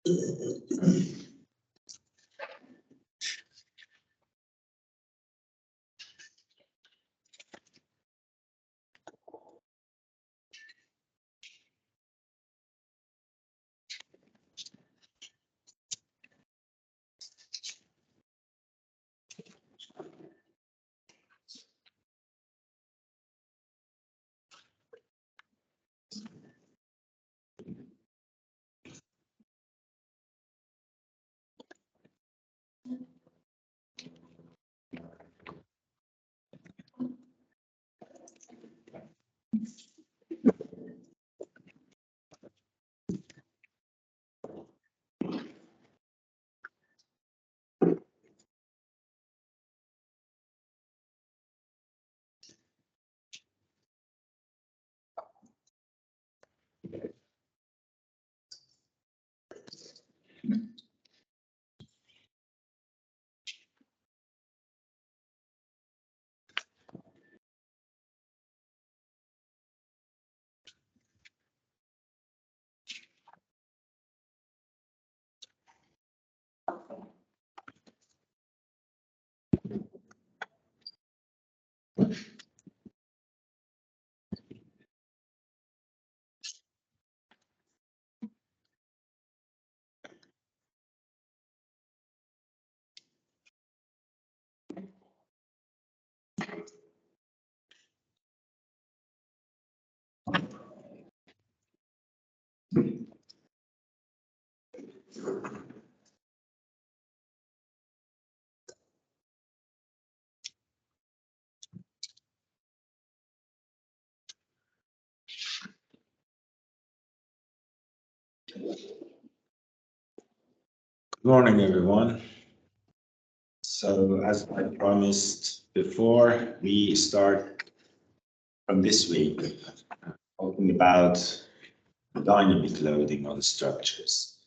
Good morning, everyone. So, as I promised before, we start from this week talking about dynamic loading on structures.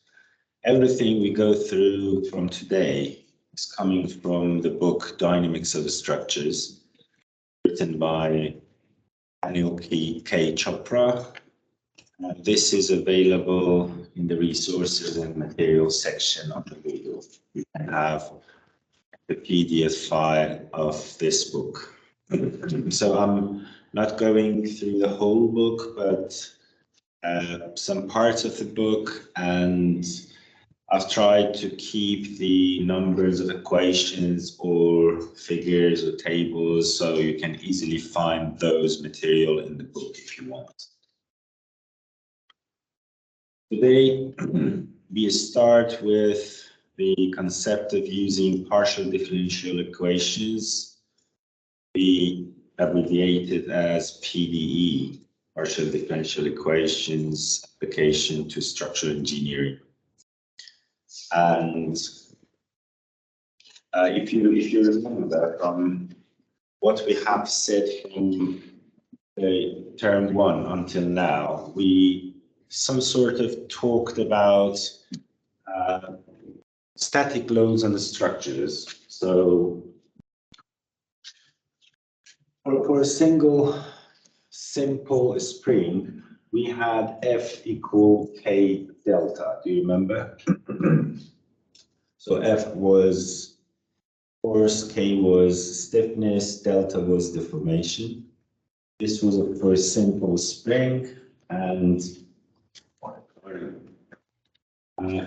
Everything we go through from today is coming from the book Dynamics of the Structures, written by Anil K. Chopra. This is available in the resources and materials section of the Moodle. You can have the PDF file of this book. So I'm not going through the whole book, but some parts of the book, and I've tried to keep the numbers of equations or figures or tables so you can easily find those material in the book if you want. Today, we start with the concept of using partial differential equations, we abbreviated as PDE, partial differential equations application to structural engineering. And if you remember from what we have said from term 1 until now, we some sort of talked about static loads on the structures. So for a single simple spring, we had F equal K delta. Do you remember? So F was force, K was stiffness, delta was deformation. This was for a simple spring, and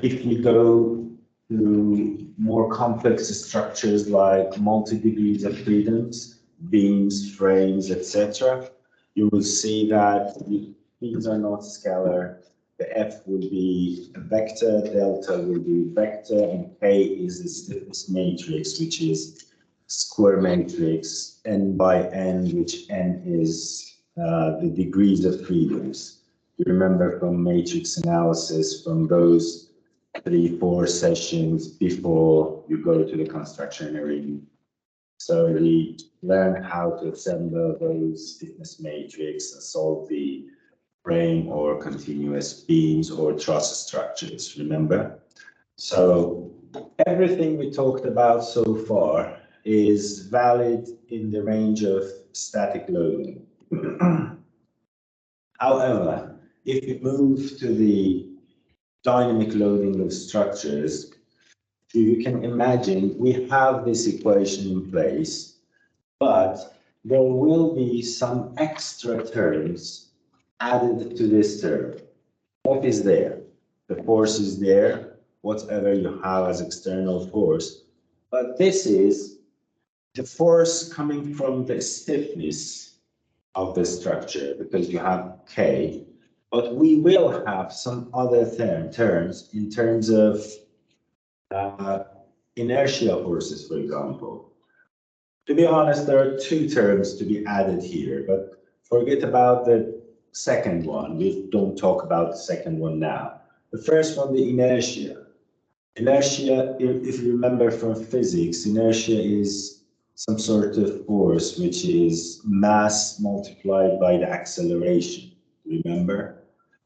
if you go to more complex structures like multi-degrees of freedoms, beams, frames, etc., you will see that these are not scalar. The F will be a vector, delta will be a vector, and K is the stiffness matrix, which is square matrix, n by n, which n is the degrees of freedoms. You remember from matrix analysis from those 3-4 sessions before you go to the construction area. So we learn how to assemble those stiffness matrix and solve the frame or continuous beams or truss structures, remember? So everything we talked about so far is valid in the range of static loading. However, if you move to the dynamic loading of structures, you can imagine we have this equation in place, but there will be some extra terms added to this term. What is there? The force is there, whatever you have as external force. But this is the force coming from the stiffness of the structure, because you have K. But we will have some other terms in terms of inertia forces, for example. To be honest, there are two terms to be added here, but forget about the second one. We don't talk about the second one now. The first one, the inertia. Inertia, if you remember from physics, inertia is some sort of force which is mass multiplied by the acceleration. Remember?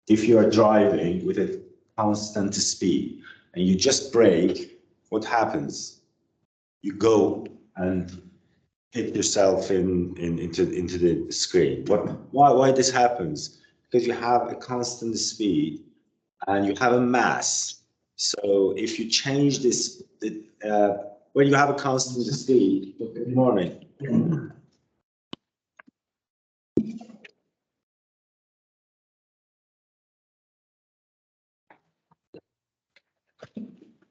If you are driving with a constant speed and you just brake, what happens? You go and hit yourself into the screen. Why this happens? Because you have a constant speed and you have a mass. So if you change this, when you have a constant speed, good morning.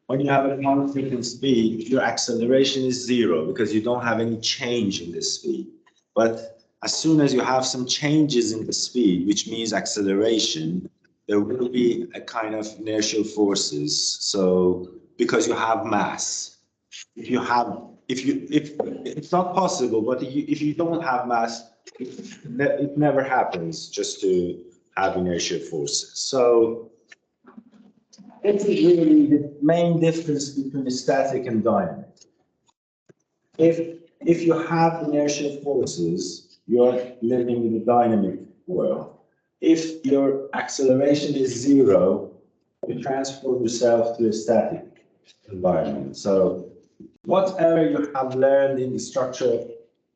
When you have a constant speed, your acceleration is zero because you don't have any change in the speed. But as soon as you have some changes in the speed, which means acceleration, there will be a kind of inertial forces. So because you have mass, if it's not possible, but if you don't have mass, it never happens just to have inertial forces. So this is really the main difference between static and dynamic. If you have inertial forces, you're living in a dynamic world. If your acceleration is zero, you transform yourself to a static environment. So whatever you have learned in structure,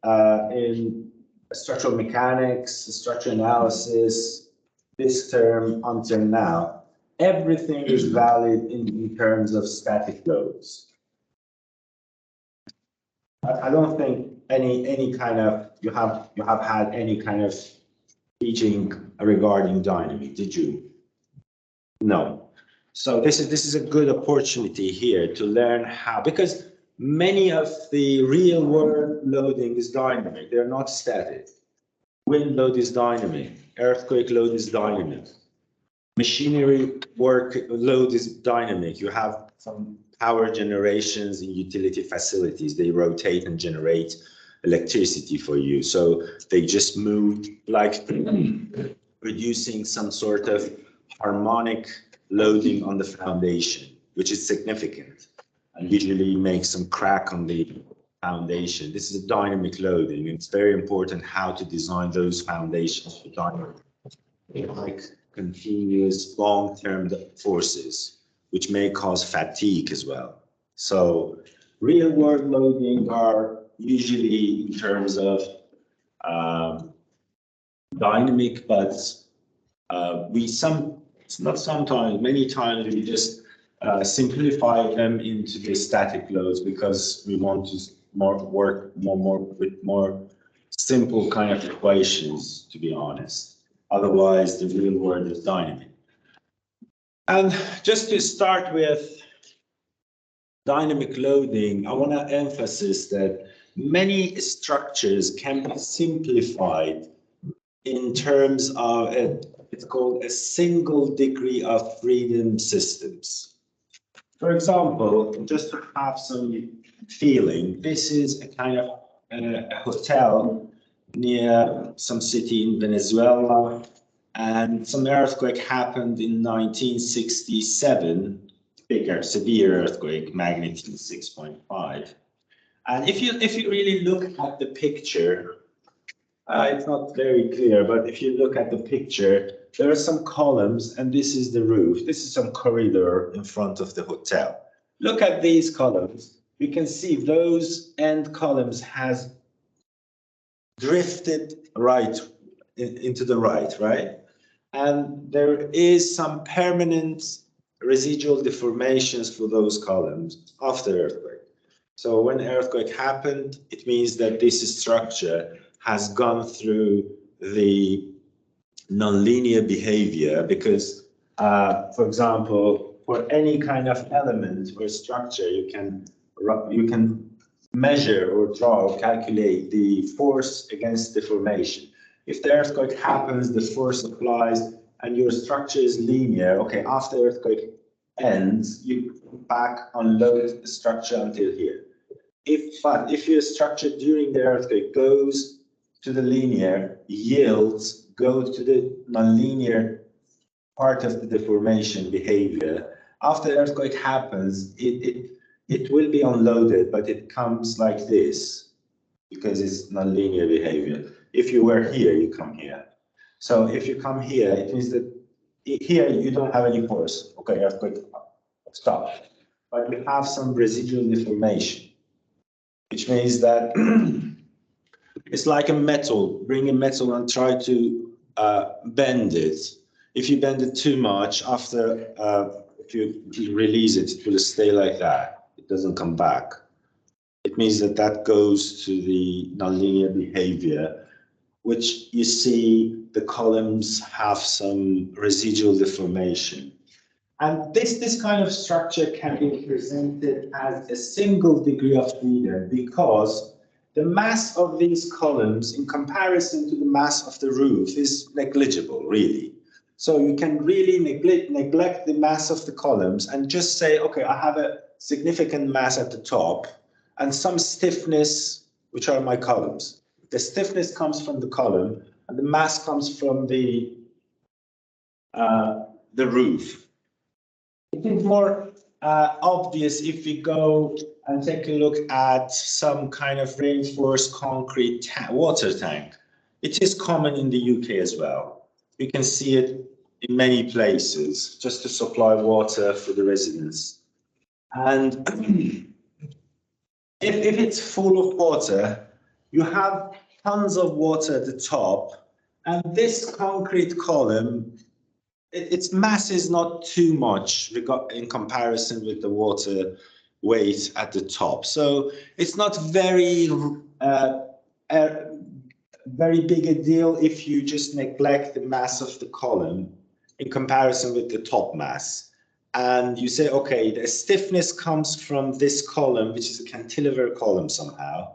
in structural mechanics, structure analysis, this term until now, everything is valid in terms of static loads. I don't think any kind of you have had any kind of teaching regarding dynamic, did you? No. So this is a good opportunity here to learn how, because many of the real world loading is dynamic, they're not static. Wind load is dynamic, earthquake load is dynamic. Machinery work load is dynamic. You have some power generations in utility facilities. They rotate and generate electricity for you. So they just move like producing some sort of harmonic loading on the foundation, which is significant and usually makes some crack on the foundation. This is a dynamic loading. It's very important how to design those foundations for dynamic. Like continuous long-term forces, which may cause fatigue as well. So real-world loading are usually in terms of dynamic, but not sometimes, many times we just simplify them into the static loads because we want to work more with more simple kind of equations, to be honest. Otherwise, the real world is dynamic. And just to start with dynamic loading, I want to emphasize that many structures can be simplified in terms of it's called a single degree of freedom systems. For example, just to have some feeling, this is a kind of a hotel near some city in Venezuela, and some earthquake happened in 1967, bigger, severe earthquake, magnitude 6.5. And if you really look at the picture, it's not very clear, but if you look at the picture, there are some columns, and this is the roof. This is some corridor in front of the hotel. Look at these columns. You can see those end columns has drifted right into the right, right? And there is some permanent residual deformations for those columns after earthquake. So when earthquake happened, it means that this structure has gone through the nonlinear behavior because, for example, for any kind of element or structure, you can measure or draw or calculate the force against deformation. If the earthquake happens, the force applies, and your structure is linear. Okay, after earthquake ends, you back unload the structure until here. But if your structure during the earthquake goes to the linear, yields go to the nonlinear part of the deformation behavior. After the earthquake happens, it will be unloaded, but it comes like this because it's nonlinear behavior. If you were here, you come here. So if you come here, it means that here you don't have any force. Okay, earthquake, stop. But you have some residual deformation, which means that it's like a metal. Bring a metal and try to bend it. If you bend it too much, after if you release it, it will stay like that. It doesn't come back. It means that that goes to the nonlinear behavior, which you see the columns have some residual deformation. And this kind of structure can be presented as a single degree of freedom because the mass of these columns in comparison to the mass of the roof is negligible, really. So you can really neglect the mass of the columns and just say, okay, I have a significant mass at the top and some stiffness, which are my columns. The stiffness comes from the column and the mass comes from the roof. It is more obvious if we go and take a look at some kind of reinforced concrete water tank. It is common in the UK as well. You can see it in many places just to supply water for the residents. And if it's full of water, you have tons of water at the top, and this concrete column, its mass is not too much in comparison with the water weight at the top. So it's not very big a deal if you just neglect the mass of the column in comparison with the top mass. And you say, okay, the stiffness comes from this column, which is a cantilever column somehow.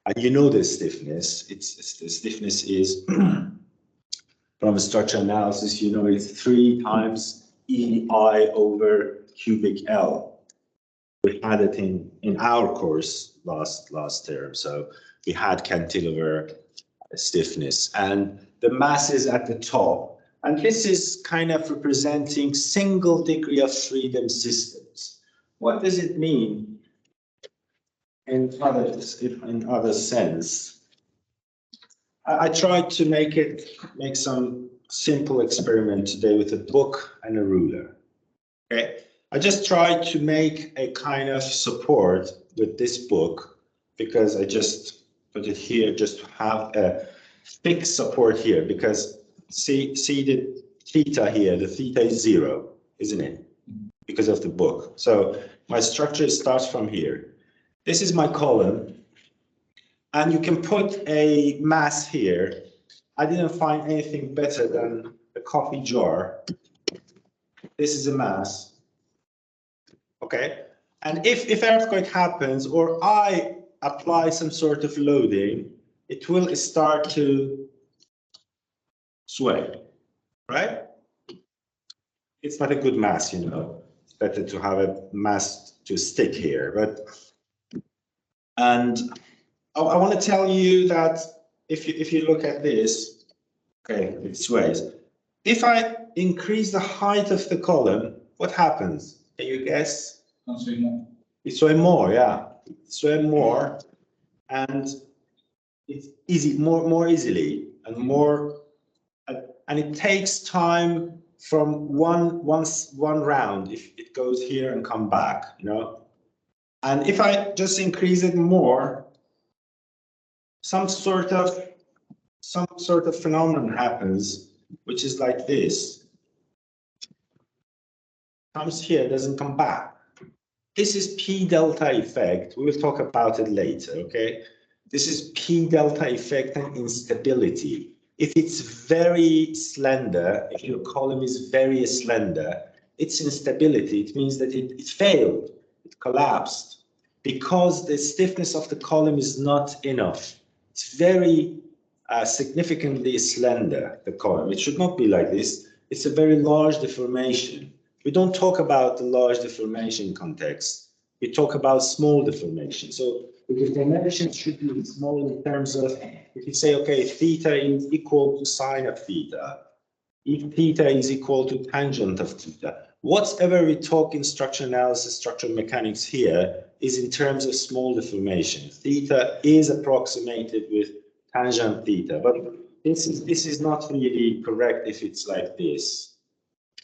And you know the stiffness. The stiffness is from a structural analysis, you know it's 3 times EI over cubic L. We had it in our course last term, so we had cantilever stiffness, and the mass is at the top. And this is kind of representing single degree of freedom systems. What does it mean in other sense? I tried to make some simple experiment today with a book and a ruler. Okay, I just tried to make a kind of support with this book because I just put it here just to have a fixed support here because see the theta here, the theta is 0, isn't it? Because of the book. So my structure starts from here. This is my column. And you can put a mass here. I didn't find anything better than a coffee jar. This is a mass. Okay. And if earthquake happens or I apply some sort of loading, it will start to sway, right? It's not a good mass, you know. It's better to have a mass to stick here, and I want to tell you that if you look at this, okay, it sways. If I increase the height of the column, what happens? Can you guess? It sways more, yeah. It sways more, and it's easy, more easily, and more, and it takes time from one round if it goes here and come back, you know. And if I just increase it more, some sort of phenomenon happens, which is like this. comes here, doesn't come back. This is P delta effect. We will talk about it later, okay? This is P delta effect and instability. If it's very slender, if your column is very slender, it's instability. It means that it failed, it collapsed, because the stiffness of the column is not enough. It's very significantly slender, the column. It should not be like this. It's a very large deformation. We don't talk about the large deformation context. We talk about small deformation. So the deformation should be small in terms of, if you say, okay, theta is equal to sine of theta, if theta is equal to tangent of theta, whatever we talk in structural analysis, structural mechanics here is in terms of small deformation. Theta is approximated with tangent theta, but this is not really correct if it's like this.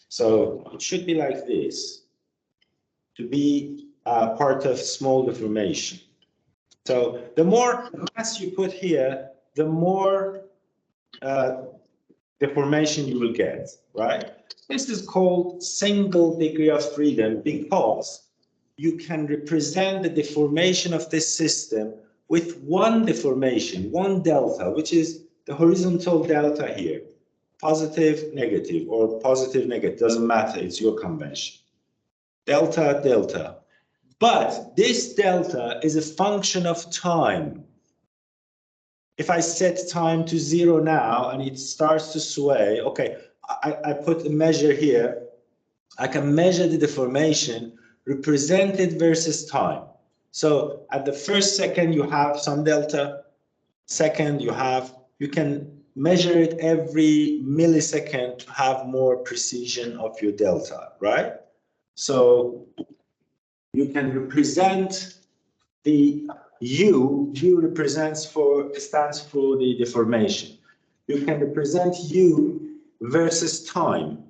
So it should be like this to be part of small deformation. So the more mass you put here, the more deformation you will get, right? This is called single degree of freedom because you can represent the deformation of this system with one deformation, one delta, which is the horizontal delta here. Positive, negative, or positive, negative, doesn't matter, it's your convention. Delta, delta. But this delta is a function of time. If I set time to 0 now and it starts to sway, okay, I put a measure here. I can measure the deformation represented versus time. So at the first second, you have some delta. Second, you can measure it every millisecond to have more precision of your delta, right? So you can represent the U stands for the deformation. You can represent U versus time.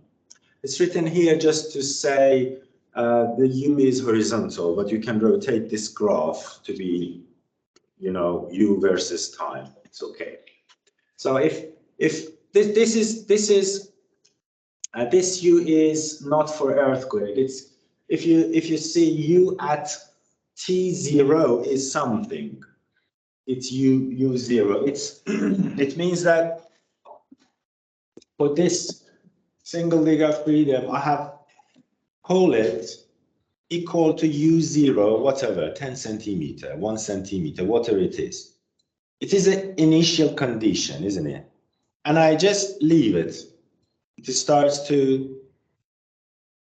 It's written here just to say the U is horizontal, but you can rotate this graph to be, U versus time. It's okay. So if this U is not for earthquake. It's if you see U at T0 is something. It's U0. It means that for this single degree of freedom, I have call it equal to U0, whatever, 10 centimeter, 1 centimeter, whatever it is. It is an initial condition, isn't it? And I just leave it. It starts to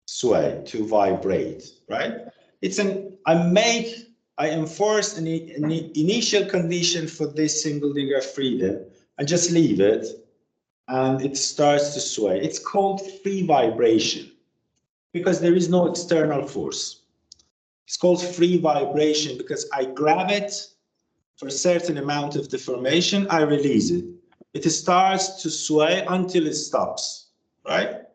sway, to vibrate, right? I enforce an initial condition for this single degree of freedom and just leave it, and it starts to sway. It's called free vibration because there is no external force. It's called free vibration because I grab it for a certain amount of deformation, I release it. It starts to sway until it stops, right?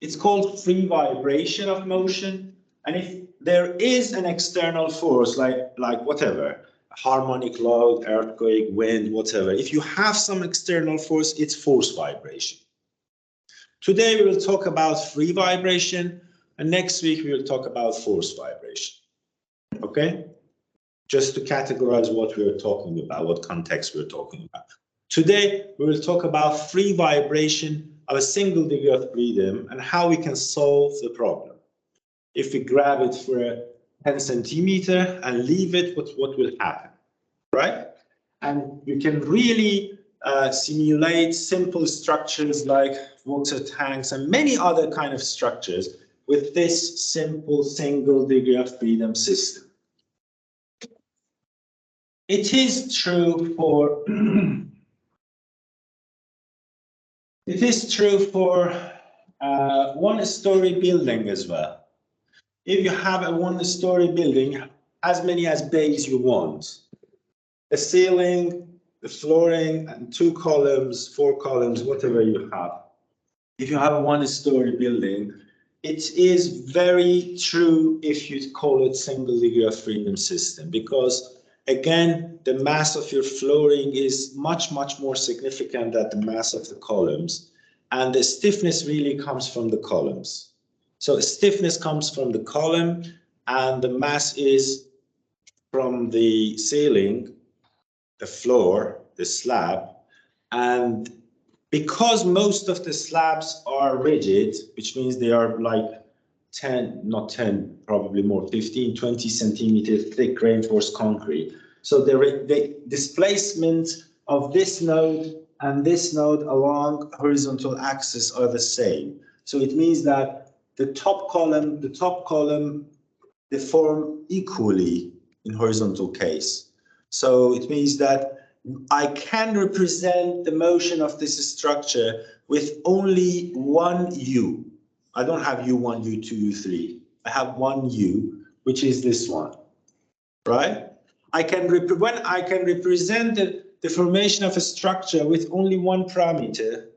It's called free vibration of motion. And if there is an external force, like whatever, harmonic load, earthquake, wind, whatever, if you have some external force, it's force vibration. Today we will talk about free vibration, and next week we will talk about force vibration. Okay? Just to categorize what we're talking about, what context we're talking about. Today we will talk about free vibration of a single degree of freedom and how we can solve the problem. If we grab it for 10 centimeter and leave it, what will happen, right? And you can really simulate simple structures like water tanks and many other kind of structures with this simple single degree of freedom system. It is true for one-story building as well. If you have a one-story building, as many as bays you want, the ceiling, the flooring, and 2 columns, 4 columns, whatever you have. If you have a one-story building, it is very true if you call it single degree of freedom system, because again, the mass of your flooring is much, much more significant than the mass of the columns. And the stiffness really comes from the columns. So stiffness comes from the column and the mass is from the ceiling, the floor, the slab. And because most of the slabs are rigid, which means they are like 10, not 10, probably more, 15, 20 centimeters thick reinforced concrete. So the displacement of this node and this node along horizontal axis are the same. So it means that the top column, they form equally in horizontal case. So it means that I can represent the motion of this structure with only one U. I don't have U1, U2, U3. I have one U, which is this one, right? When I can represent the formation of a structure with only one parameter,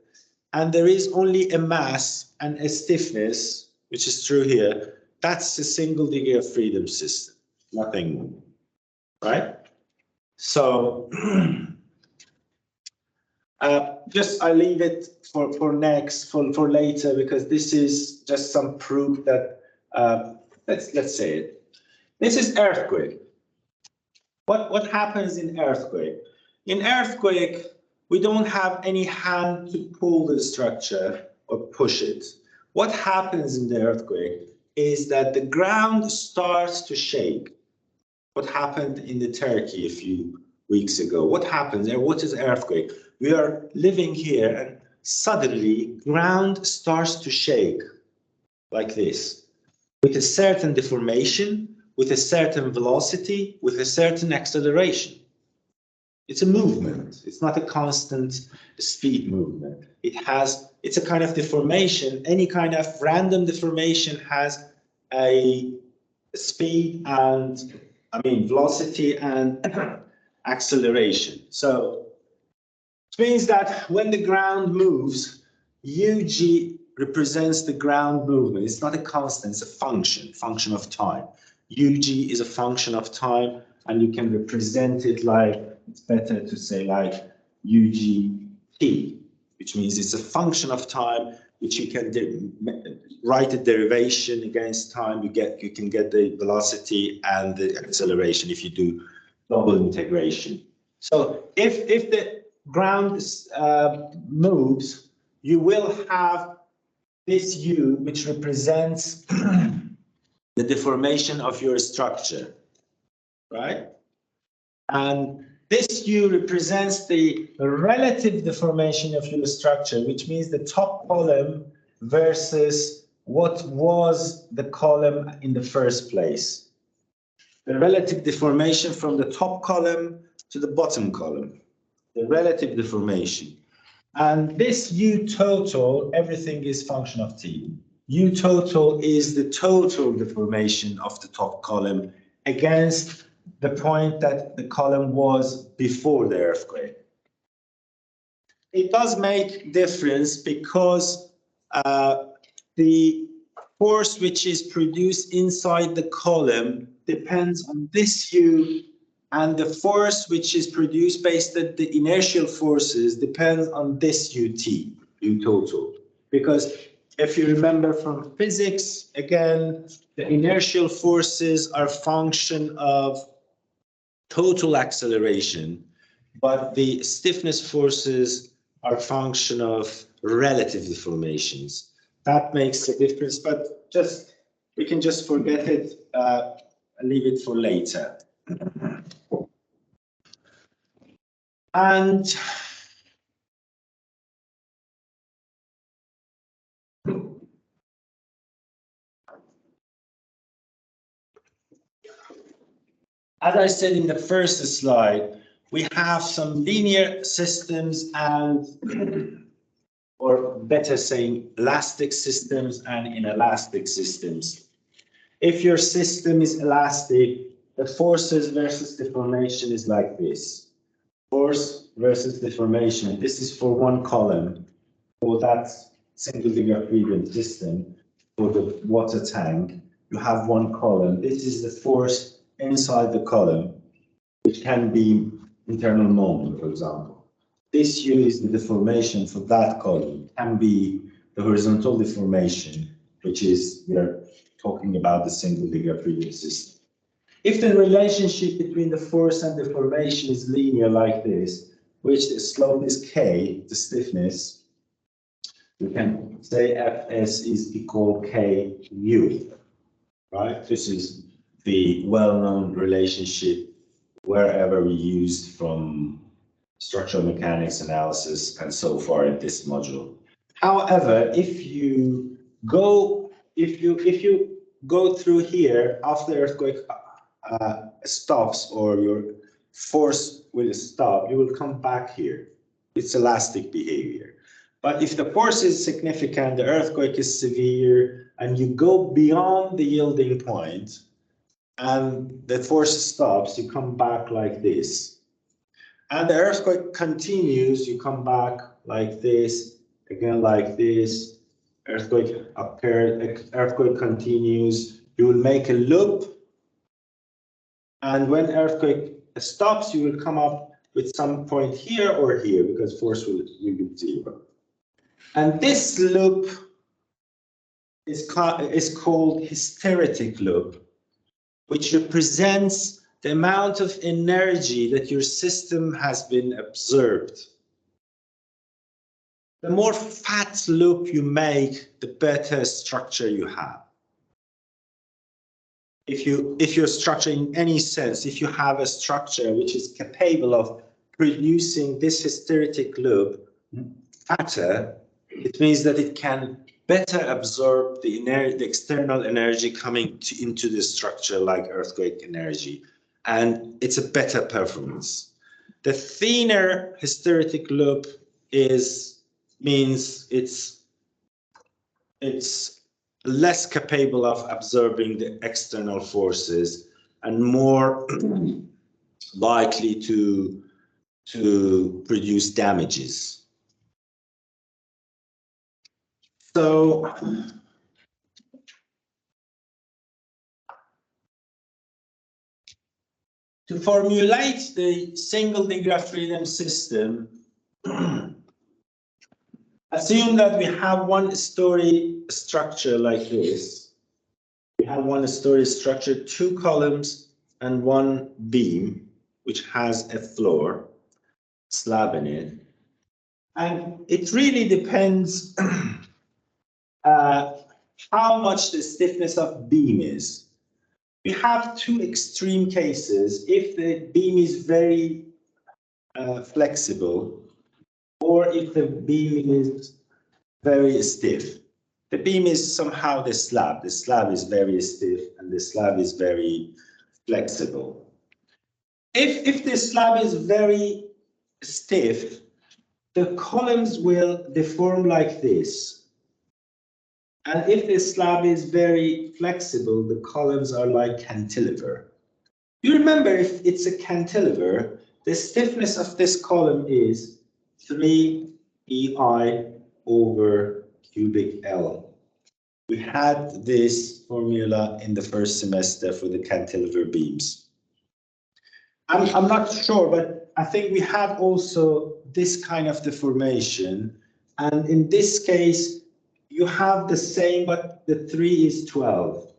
and there is only a mass and a stiffness, which is true here, that's a single degree of freedom system, nothing more, right? So just I leave it for later, because this is just some proof that let's say it. This is earthquake. What happens in earthquake? In earthquake, we don't have any hand to pull the structure or push it. What happens in the earthquake is that the ground starts to shake. What happened in the Turkey a few weeks ago? What happens there? What is earthquake? We are living here and suddenly ground starts to shake like this, with a certain deformation, with a certain velocity, with a certain acceleration. It's a movement. It's not a constant speed movement. It's a kind of deformation. Any kind of random deformation has a speed and, velocity and acceleration. So it means that when the ground moves, UG represents the ground movement. It's not a constant, it's a function of time. UG is a function of time, and you can represent it like, it's better to say like UGT, which means it's a function of time, which you can write a derivation against time. You can get the velocity and the acceleration if you do double integration. So if the ground moves, you will have this U, which represents the deformation of your structure, right? And this U represents the relative deformation of your structure, which means the top column versus what was the column in the first place. The relative deformation from the top column to the bottom column, the relative deformation. And this U total, everything is function of T. U total is the total deformation of the top column against the point that the column was before the earthquake. It does make difference because the force which is produced inside the column depends on this U, and the force which is produced based on the inertial forces depends on this UT, U total. Because if you remember from physics, again, the inertial forces are function of total acceleration, but the stiffness forces are function of relative deformations. That makes a difference, but we can just forget it, leave it for later. And as I said in the first slide, we have some linear systems and, or better saying, elastic systems and inelastic systems. If your system is elastic, the forces versus deformation is like this. Force versus deformation. This is for one column, for that single degree of freedom system. For the water tank, you have one column. This is the force inside the column, which can be internal moment, for example. This U is the deformation for that column. It can be the horizontal deformation. which is, we're talking about the single degree of freedom system. If the relationship between the force and the deformation is linear like this, which the slope is k, the stiffness, we can say Fs is equal Ku, right? This is the well-known relationship wherever we used from structural mechanics analysis and so far in this module. However, if you go through here after the earthquake stops, or your force will stop, you will come back here. It's elastic behavior. But if the force is significant, the earthquake is severe, and you go beyond the yielding point, and the force stops, you come back like this. And the earthquake continues, you come back like this, again like this, earthquake occurred, earthquake continues, you will make a loop, and when earthquake stops, you will come up with some point here or here, because force will be zero. And this loop is called hysteretic loop, which represents the amount of energy that your system has been absorbed. The more fat loop you make, the better structure you have. If your structure in any sense, if you have a structure which is capable of producing this hysteretic loop fatter, it means that it can better absorb the external energy coming into the structure, like earthquake energy, and it's a better performance. The thinner hysteretic loop means it's less capable of absorbing the external forces and more likely to produce damages. So to formulate the single degree of freedom system, assume that we have one story structure like this. We have one story structure, 2 columns and 1 beam, which has a floor slab in it. And it really depends how much the stiffness of beam is. We have 2 extreme cases. If the beam is very flexible, or if the beam is very stiff. The beam is somehow the slab. The slab is very stiff and the slab is very flexible. If the slab is very stiff, the columns will deform like this. And if the slab is very flexible, the columns are like cantilever. You remember, if it's a cantilever, the stiffness of this column is 3 EI over cubic L. We had this formula in the first semester for the cantilever beams. I'm not sure, but I think we have also this kind of deformation. And in this case, you have the same, but the 3 is 12.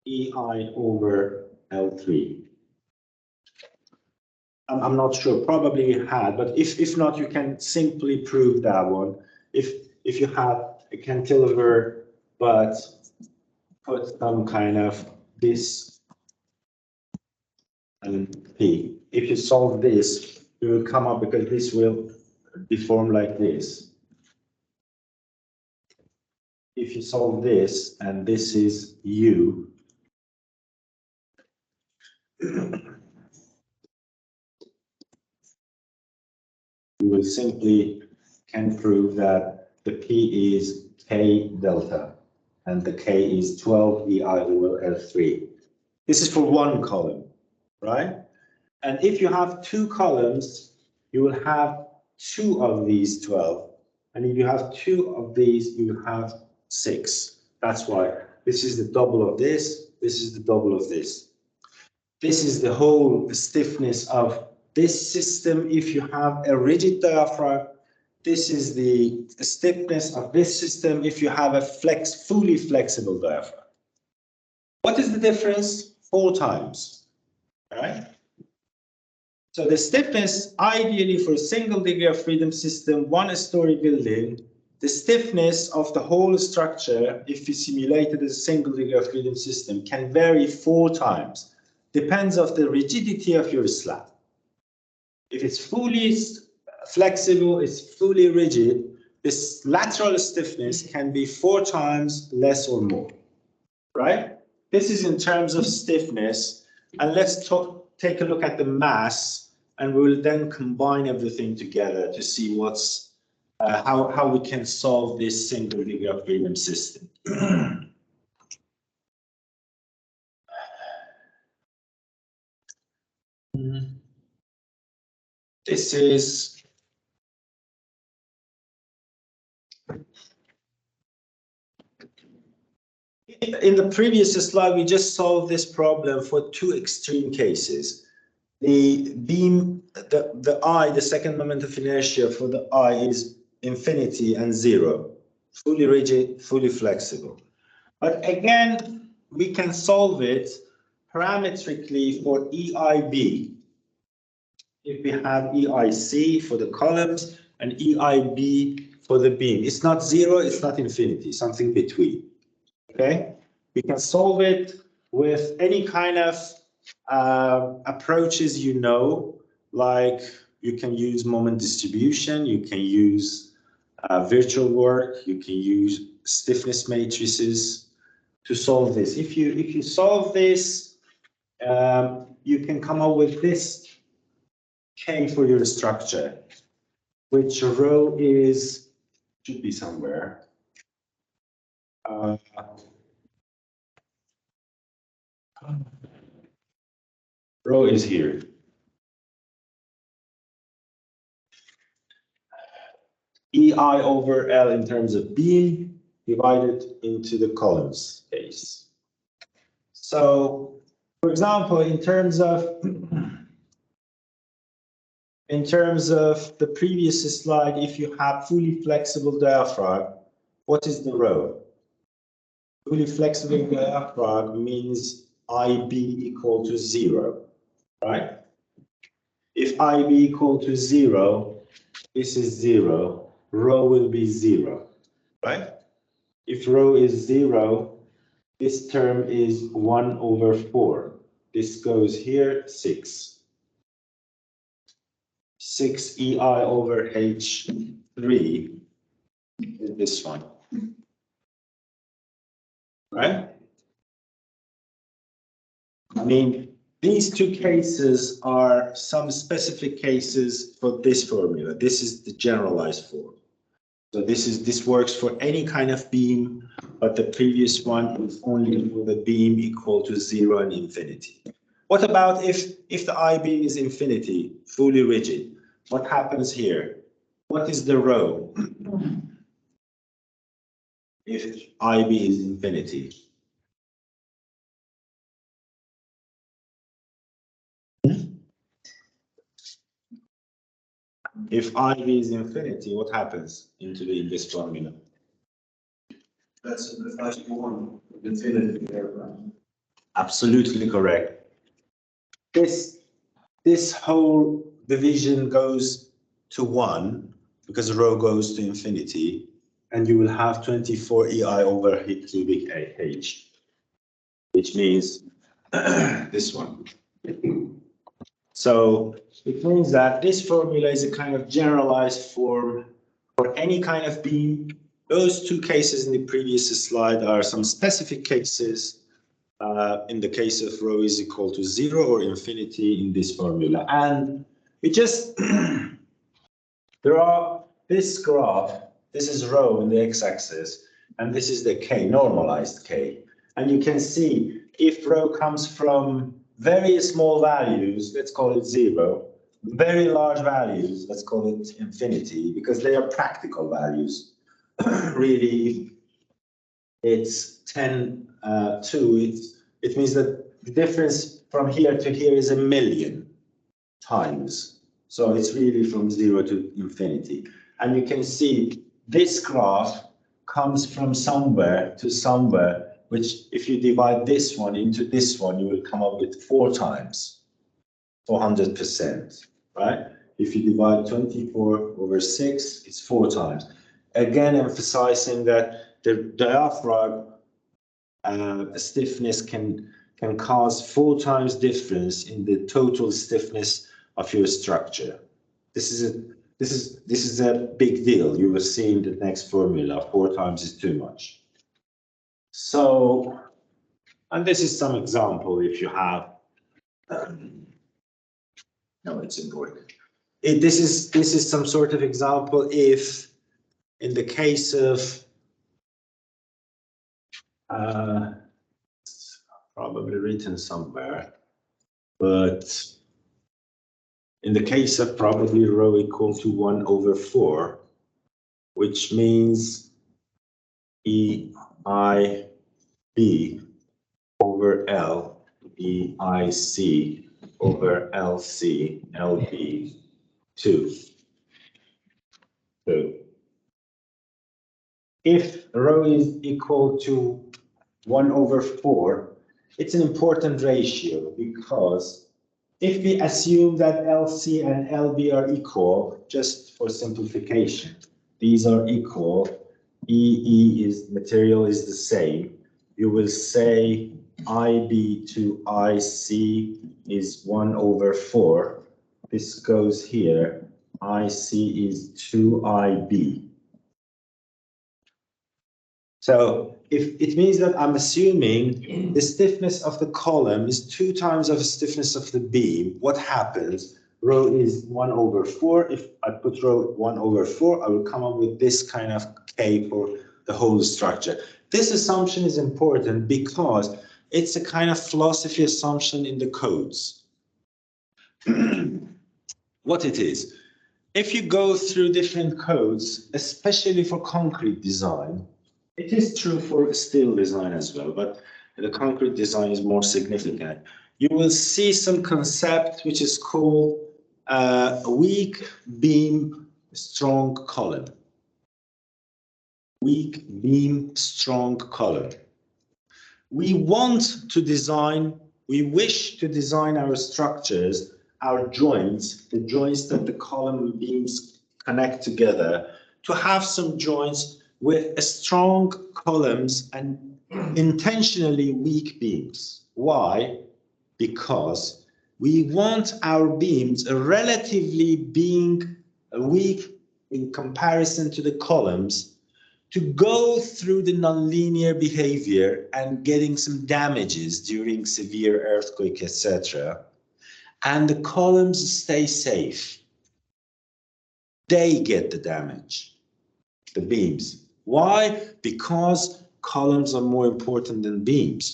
EI over L3. I'm not sure, probably you had, but if not, you can simply prove that one. If you have a cantilever, but put some kind of this and P. If you solve this, you will come up, because this will deform like this. If you solve this, and this is U, we will simply can prove that the P is K delta, and the K is 12 EI over L3. This is for one column, right? And if you have 2 columns, you will have 2 of these 12. And if you have 2 of these, you will have 6. That's why this is the double of this, this is the double of this. This is the whole stiffness of this system. If you have a rigid diaphragm, this is the stiffness of this system if you have a fully flexible diaphragm. What is the difference? 4 times, right? So the stiffness, ideally for a single degree of freedom system, 1-story building, the stiffness of the whole structure, if you simulate it as a single degree of freedom system, can vary 4 times. Depends on the rigidity of your slab. If it's fully flexible, it's fully rigid, this lateral stiffness can be 4 times less or more, right? This is in terms of stiffness, and let's take a look at the mass, and we'll then combine everything together to see what's how we can solve this single degree of freedom system. This is in the previous slide, we just solved this problem for 2 extreme cases. The beam, the I, the second moment of inertia for the I is infinity and 0, fully rigid, fully flexible. But again, we can solve it parametrically for EIB. If we have EIC for the columns and EIB for the beam. It's not 0, it's not infinity, something between. Okay, we can solve it with any kind of approaches, like you can use moment distribution, you can use virtual work, you can use stiffness matrices to solve this. If you solve this, you can come up with this K for your structure, which rho should be somewhere. Rho is here. EI over L in terms of beam divided into the columns case. So, for example, in terms of the previous slide, if you have fully flexible diaphragm, what is the rho? Fully flexible diaphragm means IB equal to 0, right? If IB equal to 0, this is 0, rho will be 0, right? If rho is 0, this term is 1 over 4. This goes here, 6. 6 EI over H3 is this one, right? I mean, these 2 cases are some specific cases for this formula. This is the generalized form. So this works for any kind of beam, but the previous one is only for the beam equal to 0 and infinity. What about if the IB is infinity, fully rigid? What happens here? What is the rho if IB is infinity? If IB is infinity, what happens in this formula? That's the first one, infinity diagram. Absolutely correct. This whole division goes to 1 because rho goes to infinity, and you will have 24 EI over cubic H, which means this one. So it means that this formula is a kind of generalized form for any kind of beam. Those 2 cases in the previous slide are some specific cases. In the case of rho is equal to 0 or infinity in this formula. And we just, there are this graph, this is rho in the x-axis, and this is the k, normalized k. And you can see if rho comes from very small values, let's call it 0, very large values, let's call it infinity, because they are practical values. Really, it's 10, 2, it means that the difference from here to here is 1,000,000 times. So it's really from 0 to infinity. And you can see this graph comes from somewhere to somewhere, which if you divide this one into this one, you will come up with 4 times, 400%, right? If you divide 24/6, it's 4 times. Again, emphasizing that the diaphragm stiffness can cause 4 times difference in the total stiffness of your structure. This is a big deal. You will see in the next formula, 4 times is too much. So, and this is some example if you have. No, it's important. This is some sort of example if, in the case of probably written somewhere, but in the case of probably rho equal to 1/4, which means EIB over L, EIC over LC, LB 2. So if rho is equal to 1/4, it's an important ratio because if we assume that LC and LB are equal, just for simplification, these are equal, EE is material is the same, you will say IB to IC is 1/4. This goes here, IC is 2IB. So if it means that I'm assuming the stiffness of the column is 2 times of the stiffness of the beam, what happens? Rho is 1/4. If I put rho 1/4, I will come up with this kind of K for the whole structure. This assumption is important because it's a kind of philosophy assumption in the codes. What it is, if you go through different codes, especially for concrete design, it is true for steel design as well, but the concrete design is more significant. You will see some concept which is called weak beam, strong column. Weak beam, strong column. We want to design, we wish to design our structures, our joints, the joints that the column beams connect together, to have some joints with strong columns and intentionally weak beams. Why? Because we want our beams relatively being weak in comparison to the columns to go through the nonlinear behavior and getting some damages during severe earthquake, etc. And the columns stay safe. They get the damage, the beams. Why? Because columns are more important than beams.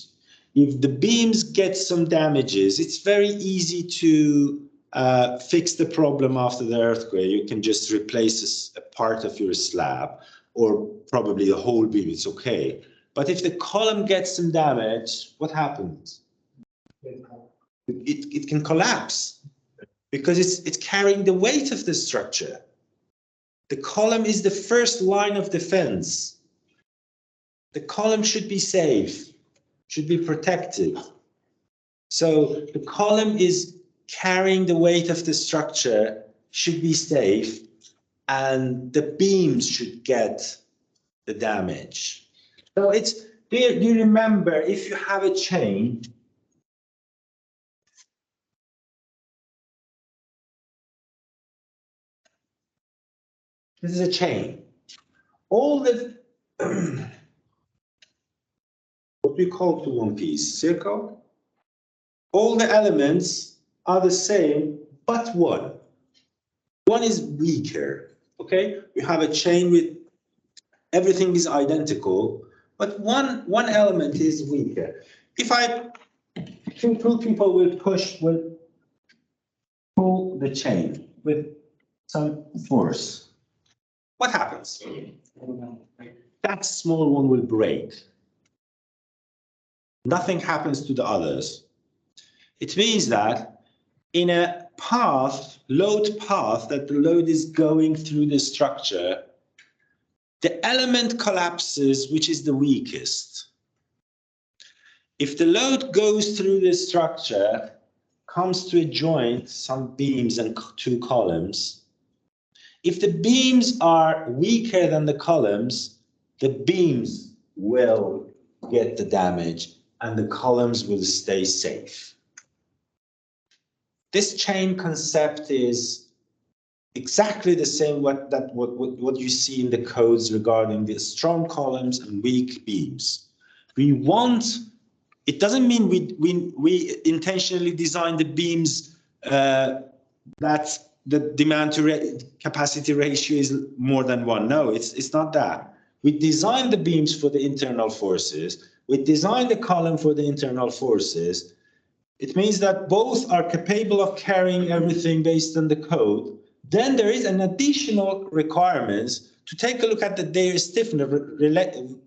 If the beams get some damages, it's very easy to fix the problem after the earthquake. You can just replace a part of your slab or probably the whole beam, it's okay. But if the column gets some damage, what happens? It can collapse because it's carrying the weight of the structure. The column is the first line of defense. The column should be safe, should be protected. So the column is carrying the weight of the structure, should be safe, and the beams should get the damage. So it's, do you remember if you have a chain, this is a chain. All the what we call to one piece, circle. All the elements are the same, but one. One is weaker, okay? You have a chain with everything is identical, but one element is weaker. If two people will pull the chain with some force, what happens? That small one will break. Nothing happens to the others. It means that in a path, load path, that the load is going through the structure, the element collapses, which is the weakest. If the load goes through the structure, comes to a joint, some beams and two columns, if the beams are weaker than the columns, the beams will get the damage and the columns will stay safe. This chain concept is exactly the same what you see in the codes regarding the strong columns and weak beams. It doesn't mean we intentionally design the beams that the demand to capacity ratio is more than 1. No, it's not that. We design the beams for the internal forces. We design the column for the internal forces. It means that both are capable of carrying everything based on the code. Then there is an additional requirements to take a look at their stiffness,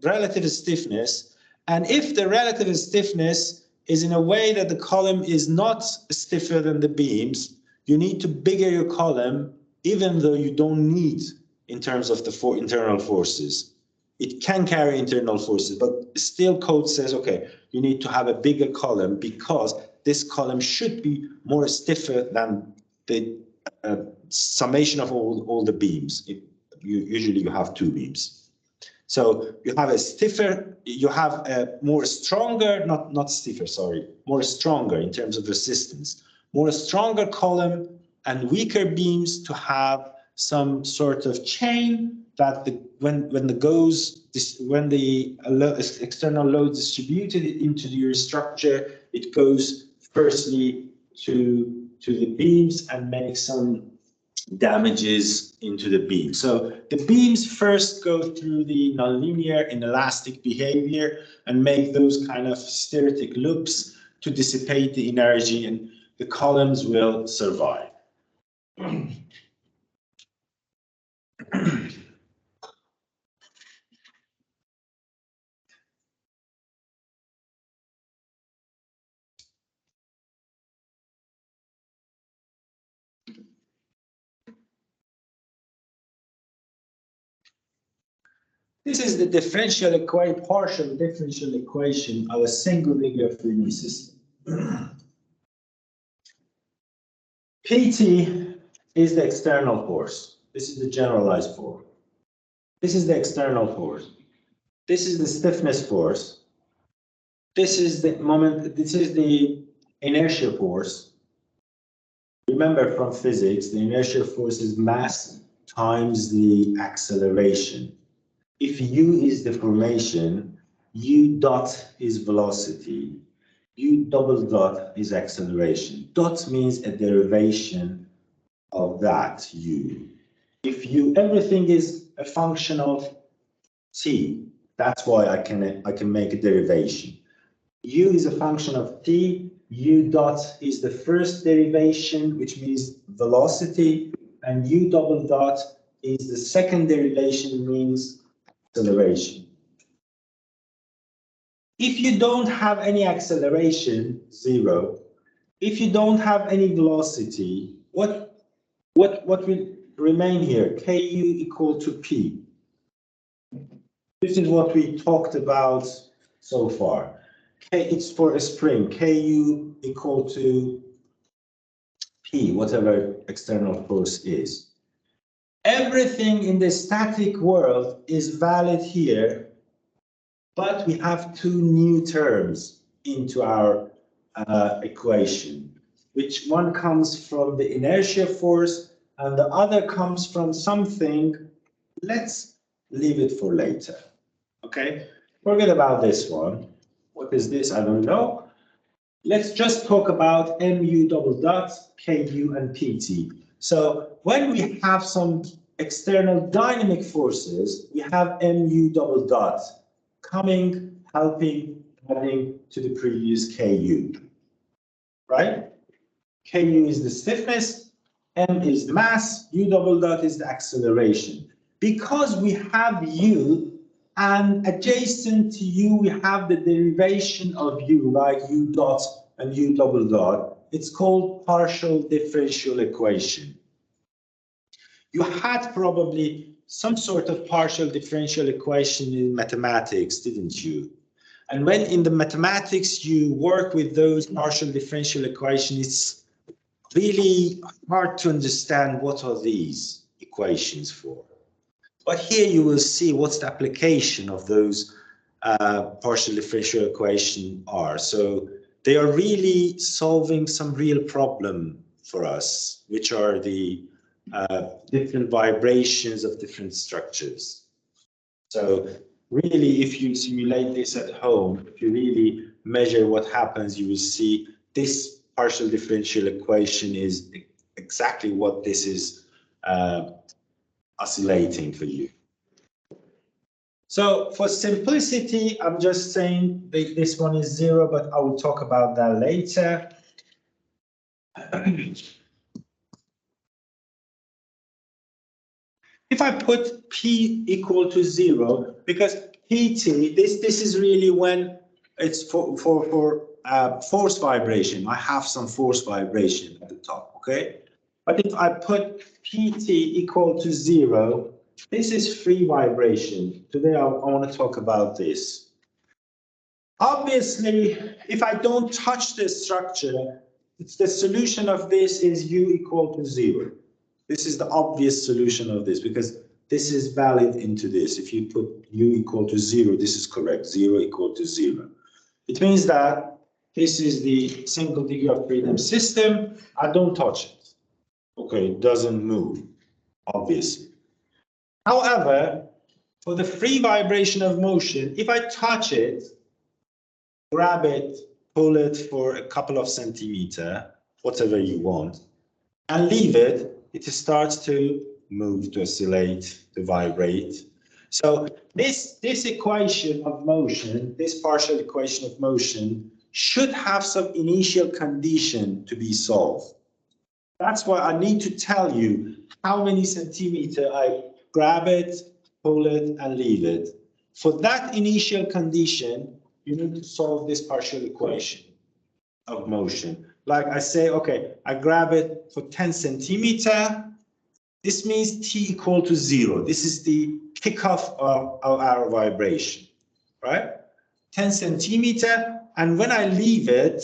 relative stiffness. And if the relative stiffness is in a way that the column is not stiffer than the beams, you need to bigger your column, even though you don't need in terms of the internal forces. It can carry internal forces, but still code says, okay, you need to have a bigger column because this column should be more stiffer than the summation of all the beams. Usually you have 2 beams. So you have a stiffer, you have a more stronger, not stiffer, sorry, more stronger in terms of resistance, more stronger column and weaker beams to have some sort of chain that when the external load distributed into your structure, it goes firstly to the beams and makes some damages into the beam. So the beams first go through the nonlinear inelastic behavior and make those kind of hysteretic loops to dissipate the energy, and the columns will survive. This is the partial differential equation of a single linear 3D system. PT is the external force. This is the generalized force. This is the external force. This is the stiffness force. This is the moment. This is the inertia force. Remember from physics, the inertia force is mass times the acceleration. If u is deformation, u dot is velocity, u double dot is acceleration. Dot means a derivation of that u. If everything is a function of t, that's why I can make a derivation. U is a function of t, u dot is the first derivation, which means velocity, and u double dot is the second derivation, means acceleration. If you don't have any acceleration, 0. If you don't have any velocity, what will remain here? Ku equal to p. This is what we talked about so far. It's for a spring, Ku equal to P, whatever external force is. Everything in the static world is valid here, but we have 2 new terms into our equation, which one comes from the inertia force and the other comes from something. Let's leave it for later. Okay, forget about this one. What is this? I don't know. Let's just talk about mu double dot, Ku, and Pt. So when we have some external dynamic forces, we have mu double dot coming, helping, adding to the previous Ku. Right? Ku is the stiffness, m is the mass, u double dot is the acceleration. Because we have u, and adjacent to u, we have the derivation of u, like u dot and u double dot. it's called partial differential equation. You had probably some sort of partial differential equation in mathematics, didn't you? And when in the mathematics you work with those partial differential equations, it's really hard to understand what are these equations for. But here you will see what's the application of those partial differential equations are. So they are really solving some real problem for us, which are the different vibrations of different structures. So really, if you simulate this at home, if you really measure what happens, you will see this partial differential equation is exactly what this is oscillating for you. So for simplicity, I'm just saying this one is 0, but I will talk about that later. If I put P equal to 0, because PT, this is really when it's for force vibration. I have some force vibration at the top, okay? But if I put PT equal to 0, this is free vibration. Today I want to talk about this. Obviously, if I don't touch the structure, it's the solution of this is U equal to 0. This is the obvious solution of this because this is valid into this. If you put U equal to 0, this is correct. 0 equal to 0. It means that this is the single degree of freedom system. I don't touch it. Okay, it doesn't move, obviously. However, for the free vibration of motion, if I touch it, grab it, pull it for a couple of centimeters, whatever you want, and leave it, it starts to move, to oscillate, to vibrate. So this equation of motion, this partial equation of motion, should have some initial condition to be solved. That's why I need to tell you how many centimeters I grab it, pull it, and leave it. For that initial condition, you need to solve this partial equation of motion. Like I say, okay, I grab it for 10 centimeters. This means T equal to 0. This is the kickoff of our vibration, right? 10 centimeters, and when I leave it,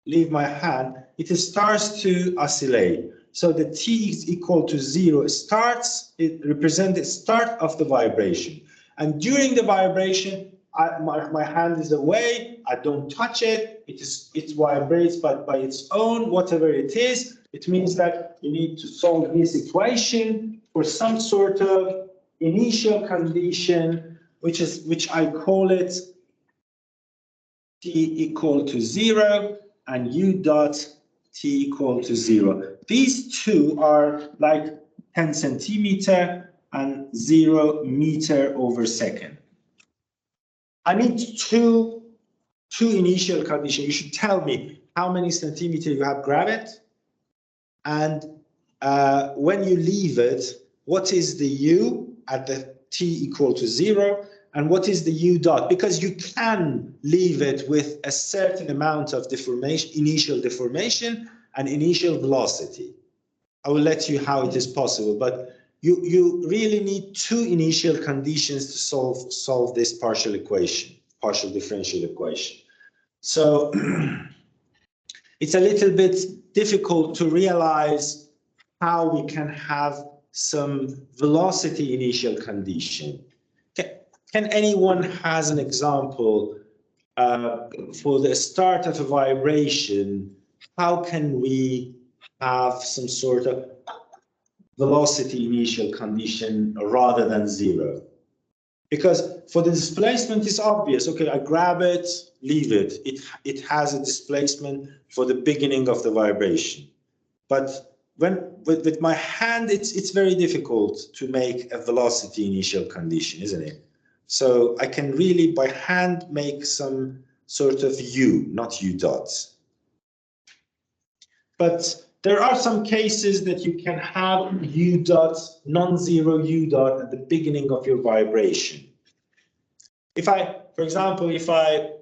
leave my hand, it starts to oscillate. So the T is equal to 0 starts, it represents the start of the vibration. And during the vibration, my hand is away, I don't touch it, it vibrates by its own, whatever it is. It means that you need to solve this equation for some sort of initial condition, which I call it T equal to 0 and U dot T equal to 0. These two are like 10 centimeter and 0 meter over second. I need two initial conditions. You should tell me how many centimeters you have grabbed it, and when you leave it, what is the U at the T equal to 0, and what is the U dot? Because you can leave it with a certain amount of deformation, initial deformation and initial velocity. I will let you how it is possible, but you really need two initial conditions to solve this partial equation, partial differential equation. So it's a little bit difficult to realize how we can have some velocity initial condition. Can anyone has an example for the start of a vibration? How can we have some sort of velocity initial condition rather than 0? Because for the displacement, it's obvious. Okay, I grab it, leave it. It has a displacement for the beginning of the vibration. But with my hand, it's very difficult to make a velocity initial condition, isn't it? So I can really, by hand, make some sort of U, not U dots. But there are some cases that you can have U dots, non-zero U dot at the beginning of your vibration. If I, for example, if I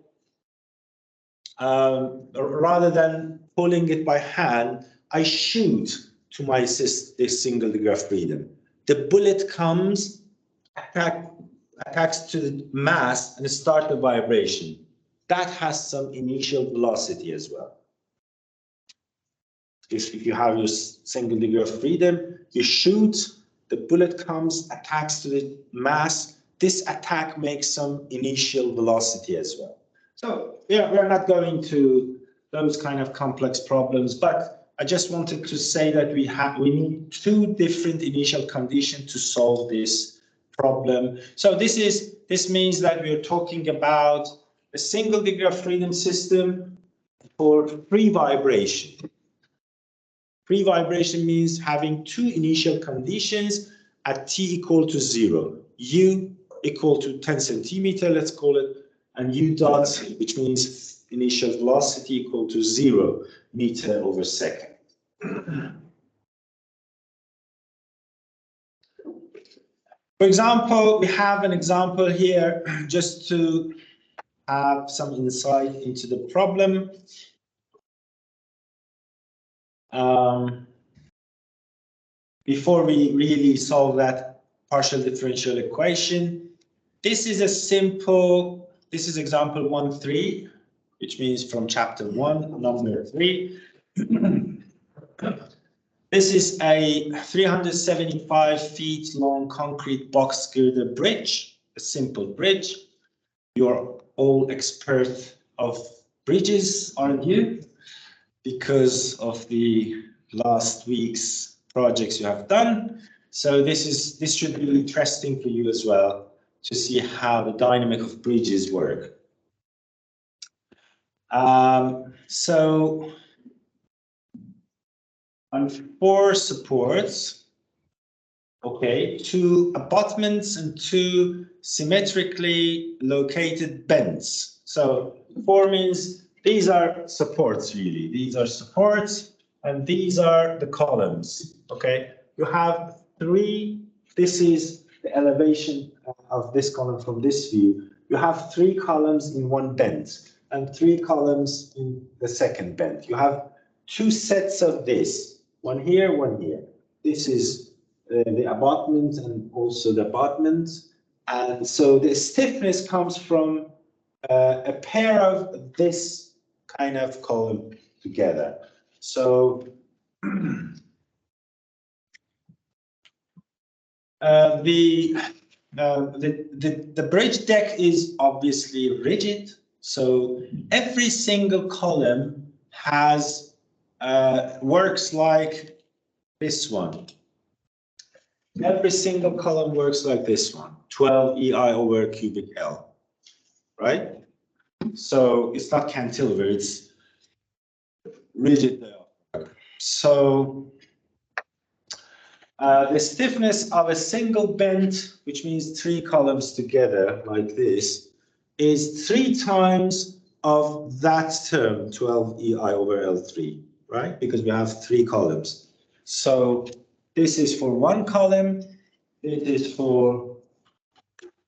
rather than pulling it by hand, I shoot to my this single degree of freedom. The bullet comes, attacks to the mass and start the vibration. That has some initial velocity as well. If you have your single degree of freedom, you shoot, the bullet comes, attacks to the mass. This attack makes some initial velocity as well. So yeah, we're not going to those kind of complex problems, but I just wanted to say that we need two different initial conditions to solve this problem. So this means that we're talking about a single degree of freedom system for free vibration. Free vibration means having two initial conditions at t equal to 0. U equal to 10 centimeter, let's call it, and u dot, which means initial velocity equal to 0 meter over second. For example, we have an example here just to have some insight into the problem. Before we really solve that partial differential equation, this is example 1.3, which means from chapter 1, number 3. This is a 375 feet long concrete box girder bridge, a simple bridge. You're all expert of bridges, aren't you? Because of the last week's projects you have done. So this should be interesting for you as well to see how the dynamic of bridges work. So on 4 supports, okay, 2 abutments and 2 symmetrically located bends. So 4 means these are supports really. These are supports and these are the columns. Okay, you have 3. This is the elevation of this column from this view. You have 3 columns in one bend and 3 columns in the second bend. You have 2 sets of this, one here, one here. This is the abutment and also the abutment. And so the stiffness comes from a pair of this kind of column together. So the bridge deck is obviously rigid. So every single column has works like this one. Every single column works like this one, 12 EI over cubic L, right? So it's not cantilever, it's rigid. So the stiffness of a single bend, which means 3 columns together like this, is 3 times of that term, 12 EI over L3, right? Because we have 3 columns. So this is for 1 column, it is for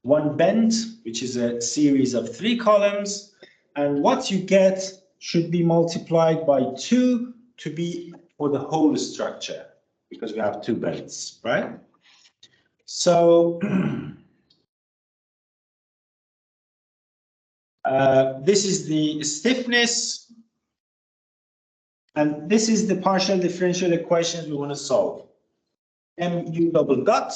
1 bend, which is a series of 3 columns, and what you get should be multiplied by 2 to be for the whole structure, because we have 2 bends, right? So this is the stiffness, and this is the partial differential equations we want to solve. Mu double dot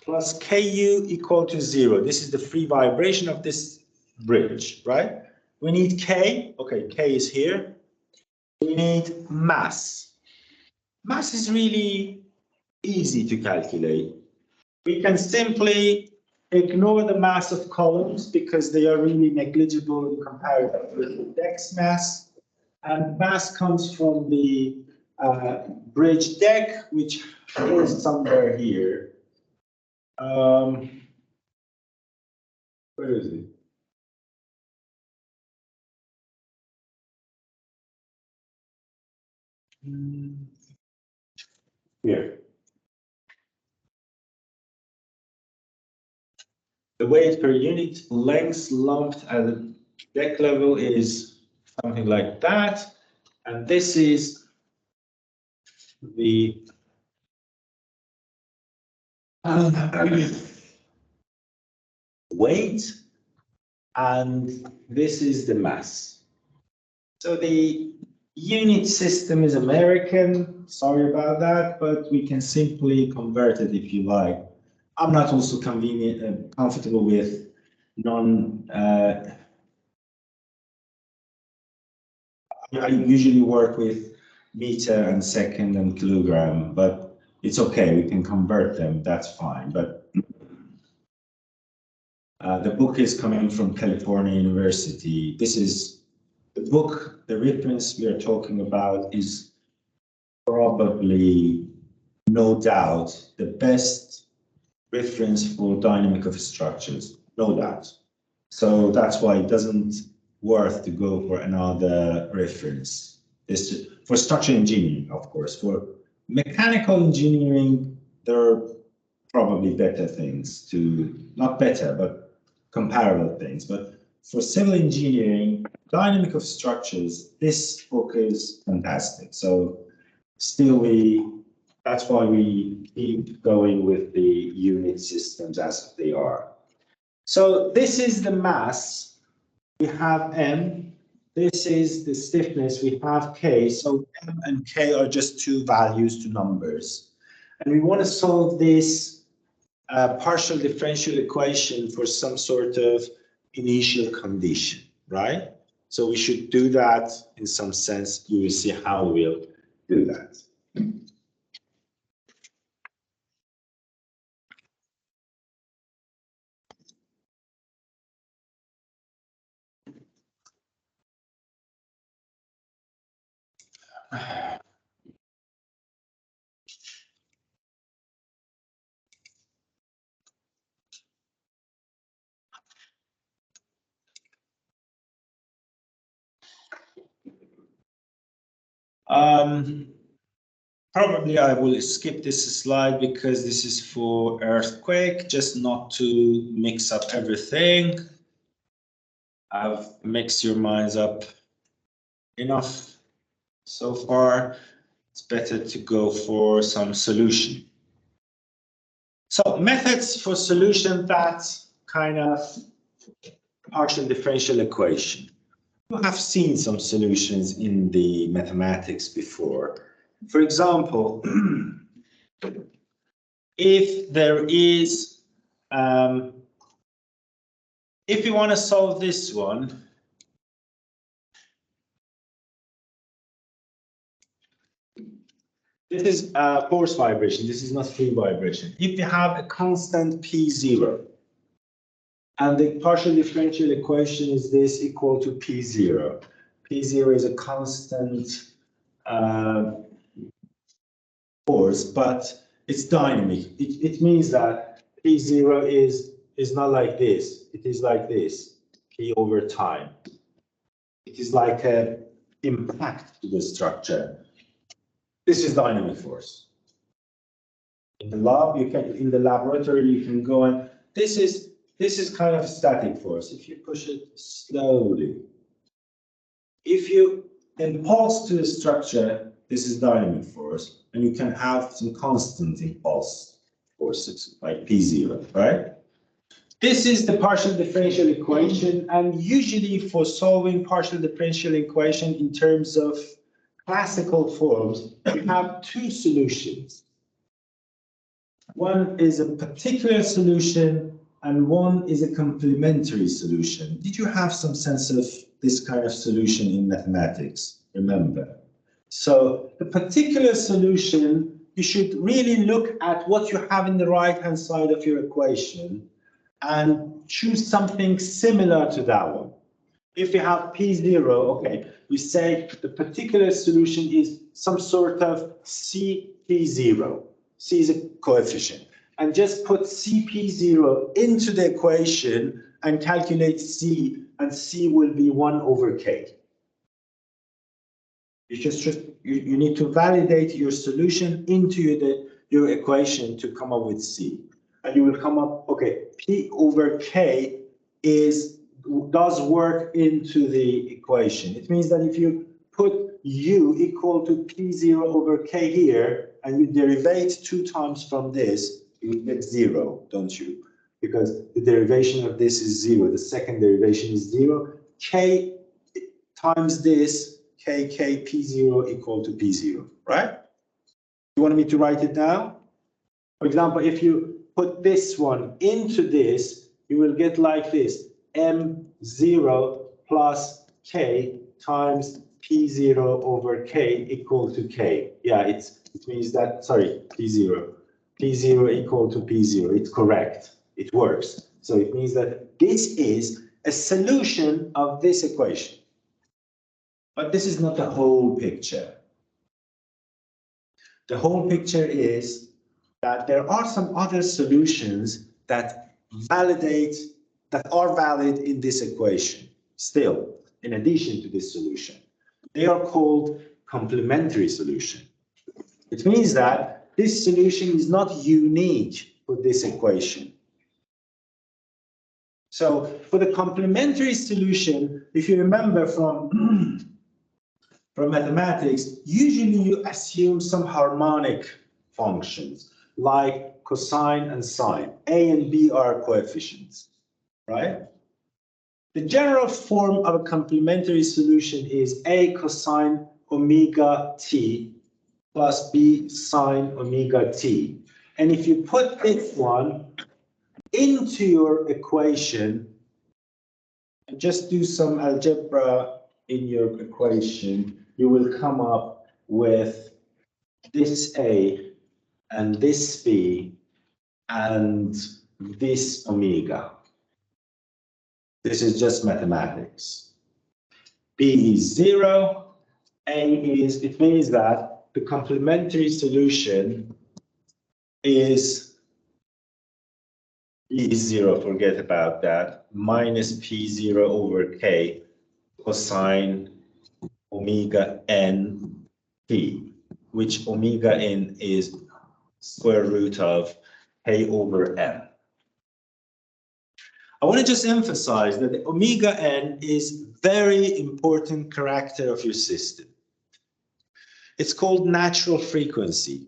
plus Ku equal to 0. This is the free vibration of this bridge, right? We need K. Okay, K is here. We need mass. Mass is really easy to calculate. We can simply ignore the mass of columns because they are really negligible in comparison with the deck's mass. And mass comes from the bridge deck, which is somewhere here. Where is it? Here. The weight per unit length lumped at the deck level is something like that. And this is the weight, and this is the mass. So the unit system is American, sorry about that, but we can simply convert it if you like. I'm not also comfortable with I usually work with meter and second and kilogram, but it's okay, we can convert them, that's fine. But the book is coming from California University. This is the book, the reference we are talking about is probably, no doubt, the best reference for dynamic of structures, no doubt. So that's why it doesn't worth to go for another reference. This for structural engineering, of course. For mechanical engineering, there are probably better things to, not better, but comparable things. But for civil engineering, dynamic of structures, this book is fantastic. So still that's why we keep going with the unit systems as they are. So this is the mass. We have M. This is the stiffness. We have K. So M and K are just two values to numbers. And we want to solve this partial differential equation for some sort of initial condition, right? So we should do that in some sense. You will see how we'll do that. Probably I will skip this slide because this is for earthquake, just not to mix up everything. I've mixed your minds up enough so far. It's better to go for some solution. So methods for solution, that's kind of partial differential equation. You have seen some solutions in the mathematics before. For example, if there is, if you want to solve this one, this is force vibration, this is not free vibration. If you have a constant P0, and the partial differential equation is this equal to P0. P0 is a constant force, but it's dynamic. It means that P0 is not like this. It is like this, P over time. It is like an impact to the structure. This is dynamic force. In the lab, in the laboratory, you can go and this is kind of static force. If you push it slowly, if you impulse to the structure, this is dynamic force, and you can have some constant impulse forces like P0, right? This is the partial differential equation, and usually for solving partial differential equation in terms of classical forms, you have two solutions. One is a particular solution and one is a complementary solution. Did you have some sense of this kind of solution in mathematics? Remember. So the particular solution, you should really look at what you have in the right-hand side of your equation and choose something similar to that one. If you have P0, okay, we say the particular solution is some sort of CP0. C is a coefficient. And just put CP0 into the equation and calculate C, and C will be 1 over K. You need to validate your solution into your equation to come up with C. And you will come up, okay, P over K is does work into the equation. It means that if you put u equal to p0 over k here, and you derivate 2 times from this, you get 0, don't you? Because the derivation of this is 0. The second derivation is 0. K times this, k p0 equal to p0, right? You want me to write it down? For example, if you put this one into this, you will get like this, m0 plus k times p0 over k equal to k. Yeah, it means that, sorry, p0 equal to p0. It's correct. It works. So it means that this is a solution of this equation. But this is not the whole picture. The whole picture is that there are some other solutions that are valid in this equation still, in addition to this solution. They are called complementary solution. It means that this solution is not unique for this equation. So for the complementary solution, if you remember from mathematics, usually you assume some harmonic functions like cosine and sine. A and B are coefficients, right? The general form of a complementary solution is A cosine omega t plus B sine omega t. And if you put this one into your equation and just do some algebra in your equation, you will come up with this A and this B and this omega. This is just mathematics. B is 0, A is, it means that the complementary solution is E is 0, forget about that, minus P0 over K cosine omega n T, which omega n is square root of K over M. I want to just emphasize that the omega n is very important character of your system. It's called natural frequency.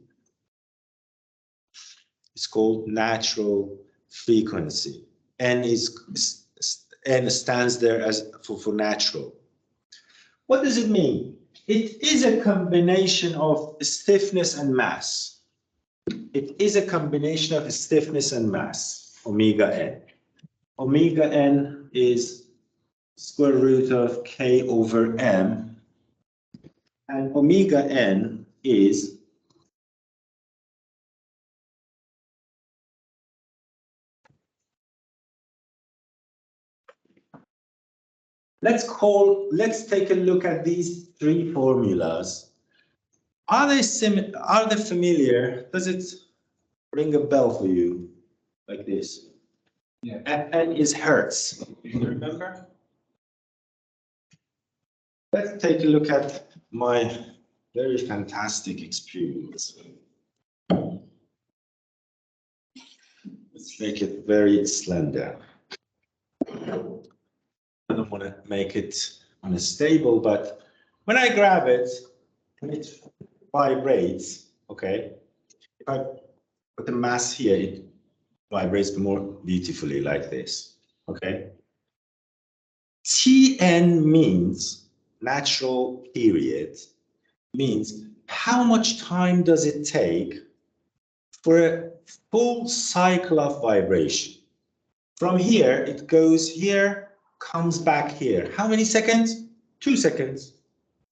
It's called natural frequency. N stands there as for natural. What does it mean? It is a combination of stiffness and mass. It is a combination of stiffness and mass, omega n. Omega n is square root of K over M, and omega n is let's take a look at these three formulas. Are they familiar? Does it ring a bell for you like this? Yeah. Fn is hertz. You remember? Let's take a look at my very fantastic experience. Let's make it very slender. I don't want to make it unstable, but when I grab it, it vibrates, okay? If I put the mass here, it vibrates more beautifully like this, okay? Tn means natural period, means how much time does it take for a full cycle of vibration. From here, it goes here, comes back here. How many seconds? 2 seconds.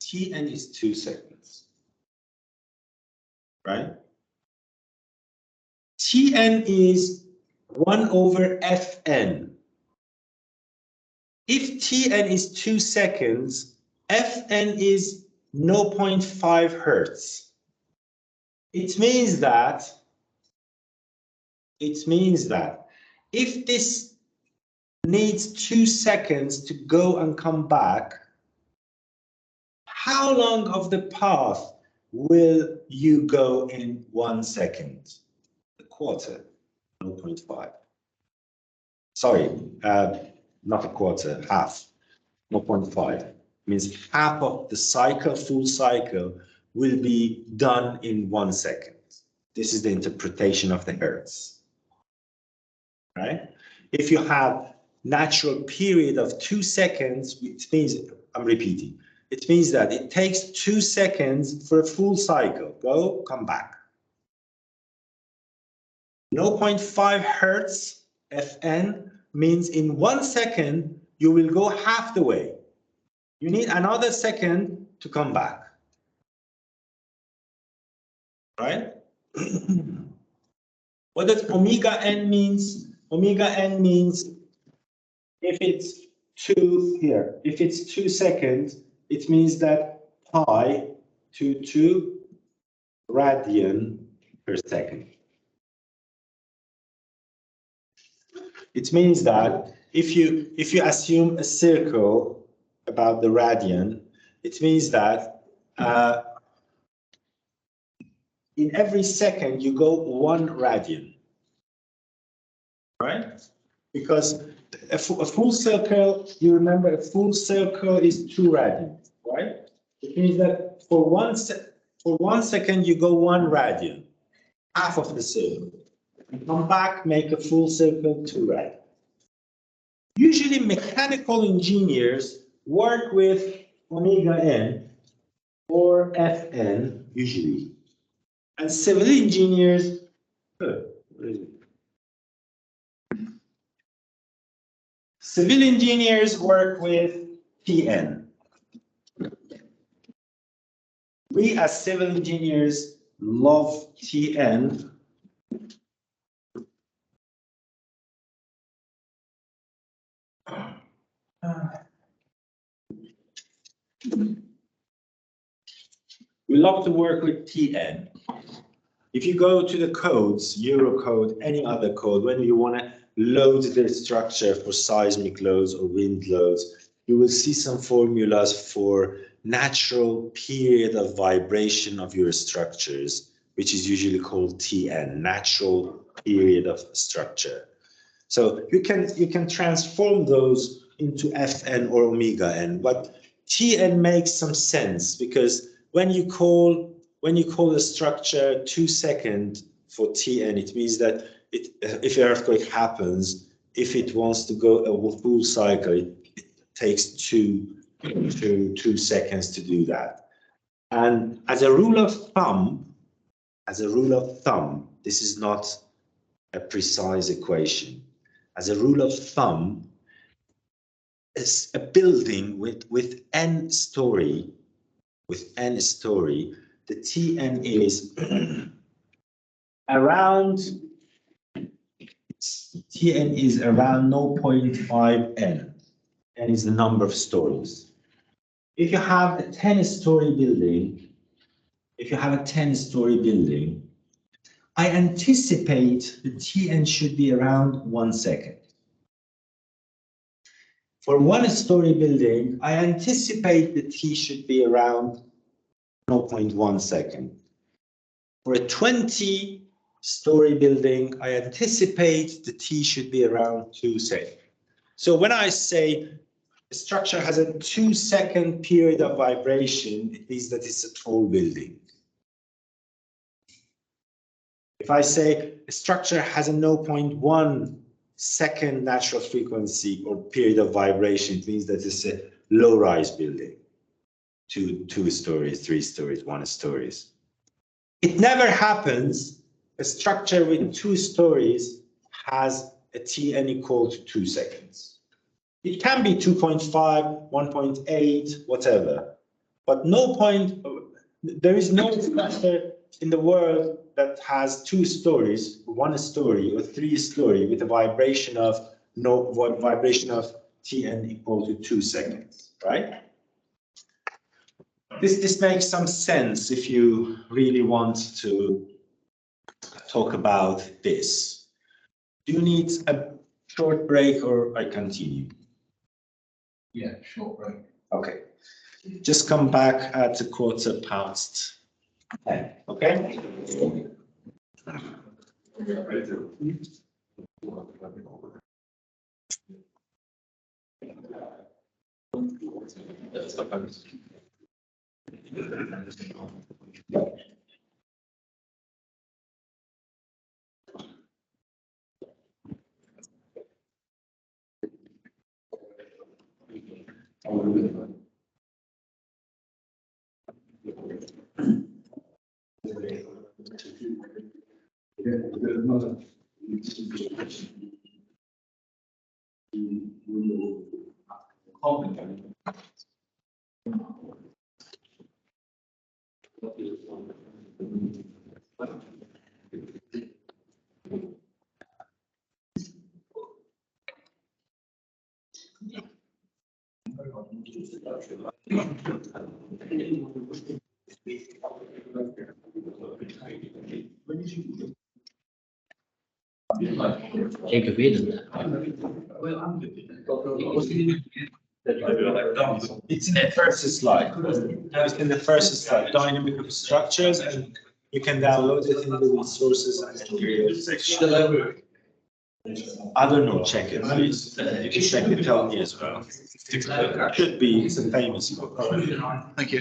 Tn is 2 seconds, right? Tn is 1 over Fn. If Tn is 2 seconds, Fn is 0.5 hertz. It means that if this needs 2 seconds to go and come back, how long of the path will you go in 1 second? A quarter, 0.5. Sorry, not a quarter, half, 0.5. Means half of the cycle, full cycle, will be done in 1 second. This is the interpretation of the hertz, right? If you have natural period of 2 seconds, it means, I'm repeating, it means that it takes 2 seconds for a full cycle. Go, come back. 0.5 hertz Fn means in 1 second, you will go half the way. You need another second to come back. Right? What does omega n means? Omega n means if it's 2 here, if it's 2 seconds, it means that pi to 2 radian per second. It means that if you assume a circle about the radian, it means that in every second you go 1 radian, right? Because a full circle, you remember, a full circle is 2 radians, right? It means that for 1 second you go 1 radian, half of the circle. Come back, make a full circle, 2 radians. Usually mechanical engineers work with omega n or Fn, usually. And civil engineers, civil engineers work with Tn. We as civil engineers love Tn. We love to work with Tn. If you go to the codes, Eurocode, any other code, when you want to load the structure for seismic loads or wind loads, you will see some formulas for natural period of vibration of your structures, which is usually called Tn, natural period of structure. So you can transform those into Fn or omega n, but Tn makes some sense because when you call a structure 2 seconds for Tn, it means that if an earthquake happens, if it wants to go a full cycle, it takes 2 seconds to do that. And as a rule of thumb, this is not a precise equation. As a rule of thumb, is a building with n story, the Tn is around 0.5 n. N is the number of stories. If you have a 10-story building, I anticipate the Tn should be around 1 second. For 1-story building, I anticipate the T should be around 0.1 second. For a 20-story building, I anticipate the T should be around 2 seconds. So when I say a structure has a 2-second period of vibration, it means that it's a tall building. If I say a structure has a 0.1 second natural frequency or period of vibration, it means that it's a low-rise building, 2 stories, 3 stories, 1 stories. It never happens a structure with 2 stories has a Tn equal to 2 seconds. It can be 2.5, 1.8, whatever, but there is no structure in the world that has 2 stories, 1 story or 3 story with a vibration of Tn equal to 2 seconds, right? This makes some sense if you really want to talk about this. Do you need a short break or I continue? Yeah, short break. Okay. Just come back at 10:15. Okay? Ik weet het. It's in the first slide. It's in the first slide, dynamic of structures, and you can download it in the resources and materials section. I don't know, check it, please. You can check it, tell me as well. It should be, it's a famous book. Thank you.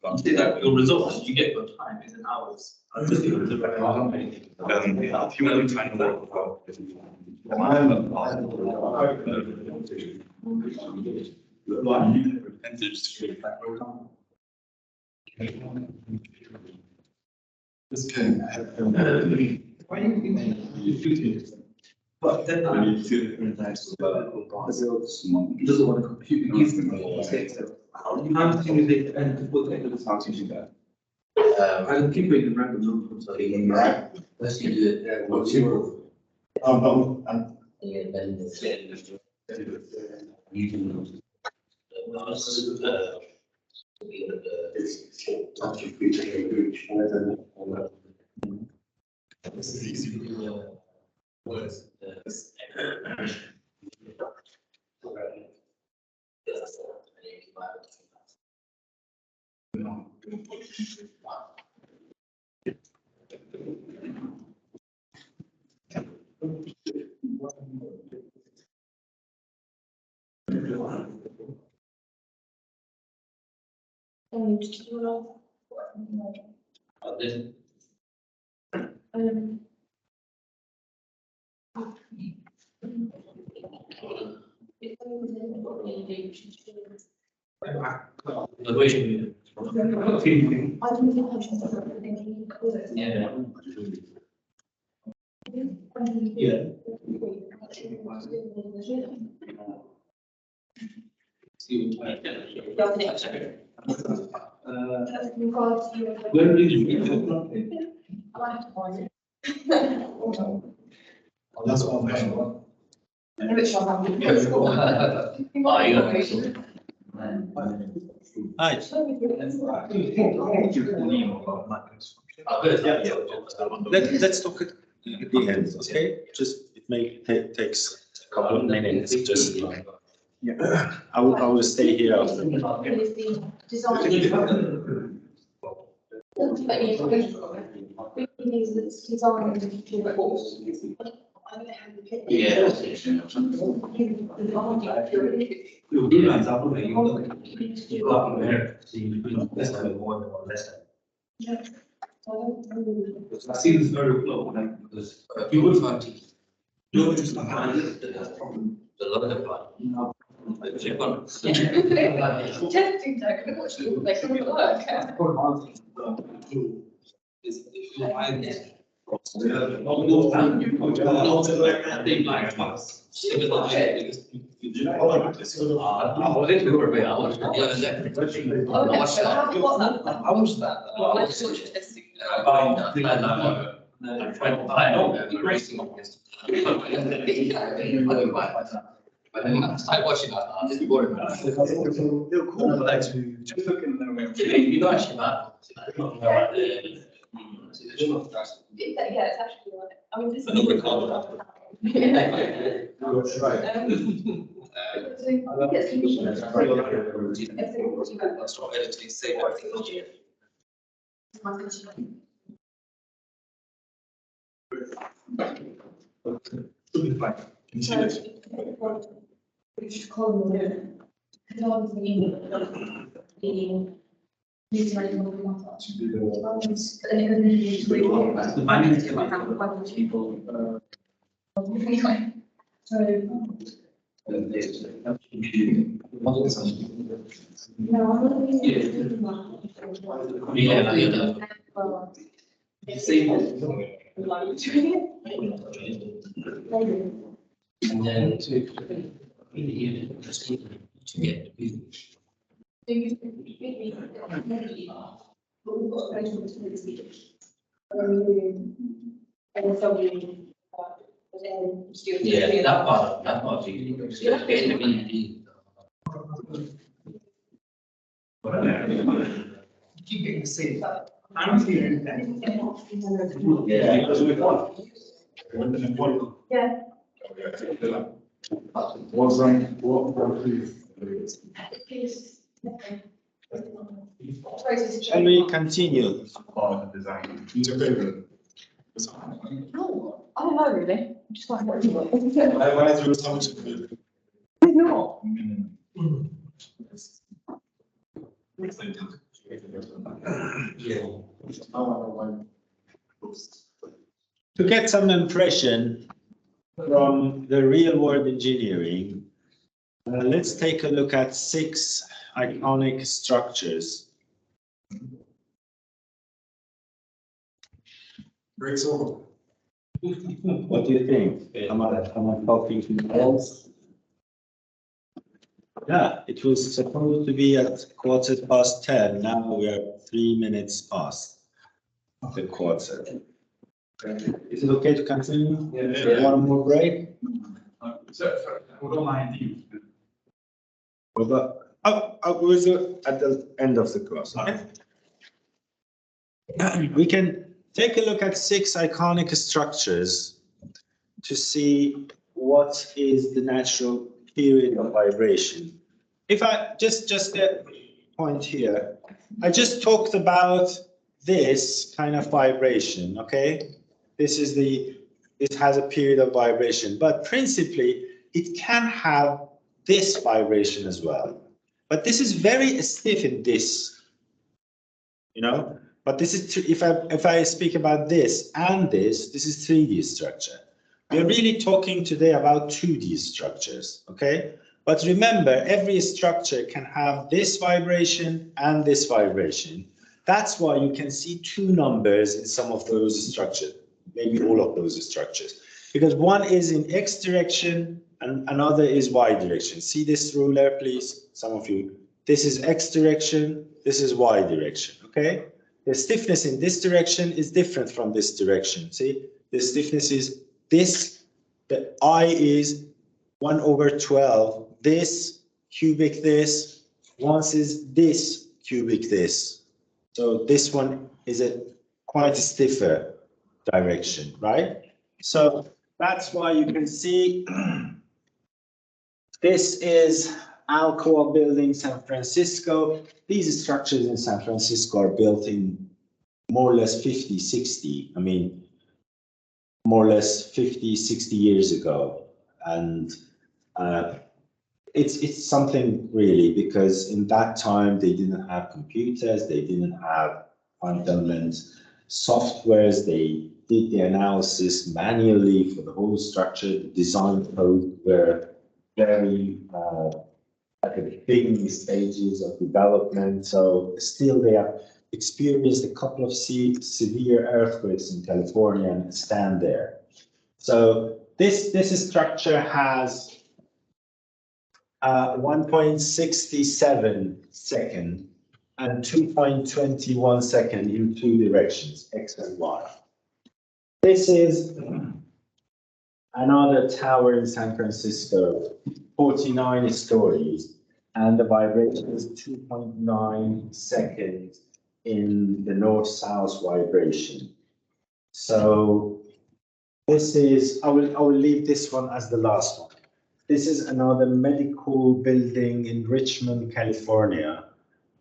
The results you get per time is in hours. If you want to find more But then he doesn't want to compute the mistakes. I'm thinking they and to put into this house using that. I can keep it in random numbers. So you right. Let's do it. What's your? When did you get it? That's one question. Hi. Let's talk at the end, okay? Just, it may takes a couple of minutes, just like. Yeah, I will stay here after. He's designed to force. Yeah. You give an example that you look at, you go up there, see between less than one or less than. Because I see this very low, like, because You would find it. you know, just a And hand. the lower part. Like, check on. Testing tech, like, work. Is if you find this. I was into it, but I was. Oh, no, so I haven't got that. I was that. I just watched testing. I'm trying to buy it, racing against. But then I started watching that, this is boring. They're cool, but actually, just looking at them. You know, actually, man. Yeah, it's actually, I mean, this is. Another call. That's what editing say. Should be fine. Can you see this? Just call them. Because obviously, the. These are all the ones. And it could be. The money is coming. People. Anyway, so. No, I'm gonna be. Yeah. Well, See. like, doing it. And then to get the yeah, that part, Keep getting the same. I'm feeling that. Yeah. Because we won. One. Yeah. Shall we continue? Design. Who's your favorite? No, I don't know really. I just like what you want. I went through so much of it. No. Yeah. To get some impression from the real world engineering, let's take a look at 6 iconic structures. Great solo. What do you think? Am I talking to else? Yeah, it was supposed to be at 10:15. Now we are 3 minutes past the quarter. Is it okay to continue? Yeah. One more break? We don't mind you. We'll do at the end of the course. We can take a look at 6 iconic structures to see what is the natural period of vibration. If I just a point here, I just talked about this kind of vibration, okay? It has a period of vibration, but principally it can have this vibration as well. But this is very stiff in this, you know? But this is, if I speak about this and this is 3D structure. We're really talking today about 2D structures, okay? But remember, every structure can have this vibration and this vibration. That's why you can see 2 numbers in some of those structures, maybe all of those structures, because one is in X direction and another is Y direction. See this ruler, please, some of you. This is X direction, this is Y direction, okay? The stiffness in this direction is different from this direction. See, the stiffness is this, the I is 1/12, this cubic this, once is this cubic this. So this one is a quite stiffer direction, right? So that's why you can see this is Alcoa building, San Francisco. These structures in San Francisco are built in more or less 50, 60. I mean, more or less 50, 60 years ago. And it's something really, because in that time they didn't have computers, they didn't have fundament softwares, they did the analysis manually for the whole structure. The design code were very at the beginning stages of development. So still they have experienced a couple of severe earthquakes in California and stand there. So this structure has 1.67 second and 2.21 second in two directions, X and Y. This is another tower in San Francisco, 49 stories, and the vibration is 2.9 seconds in the north-south vibration. So this is, I will leave this one as the last one. This is another medical building in Richmond, California.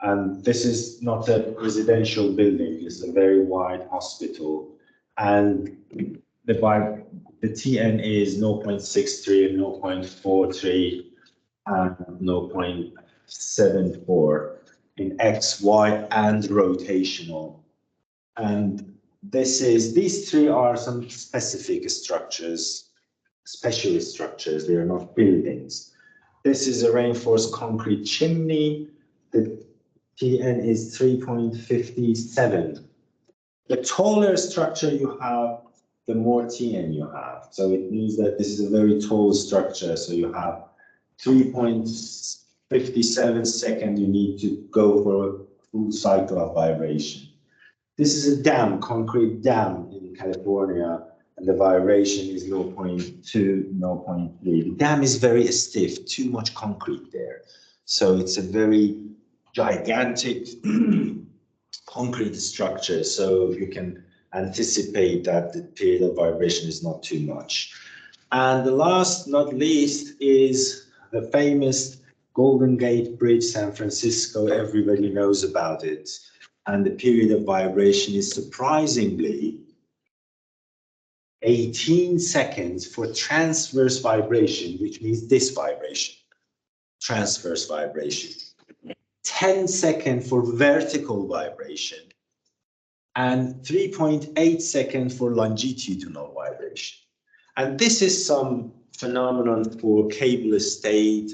And this is not a residential building, it's a very wide hospital. And the TN is 0.63, 0.43, and 0.74 in X, Y, and rotational. And these three are some specific structures, specialist structures, they are not buildings. This is a reinforced concrete chimney. The TN is 3.57. The taller structure you have, the more TN you have. So it means that this is a very tall structure. So you have 3.57 seconds you need to go for a full cycle of vibration. This is a dam, concrete dam in California, and the vibration is 0.2, 0.3. The dam is very stiff, too much concrete there. So it's a very gigantic concrete structure, so you can anticipate that the period of vibration is not too much. And the last, not least, is the famous Golden Gate Bridge, San Francisco. Everybody knows about it. And the period of vibration is surprisingly 18 seconds for transverse vibration, which means this vibration, transverse vibration. 10 seconds for vertical vibration, and 3.8 seconds for longitudinal vibration. And this is some phenomenon for cable-stayed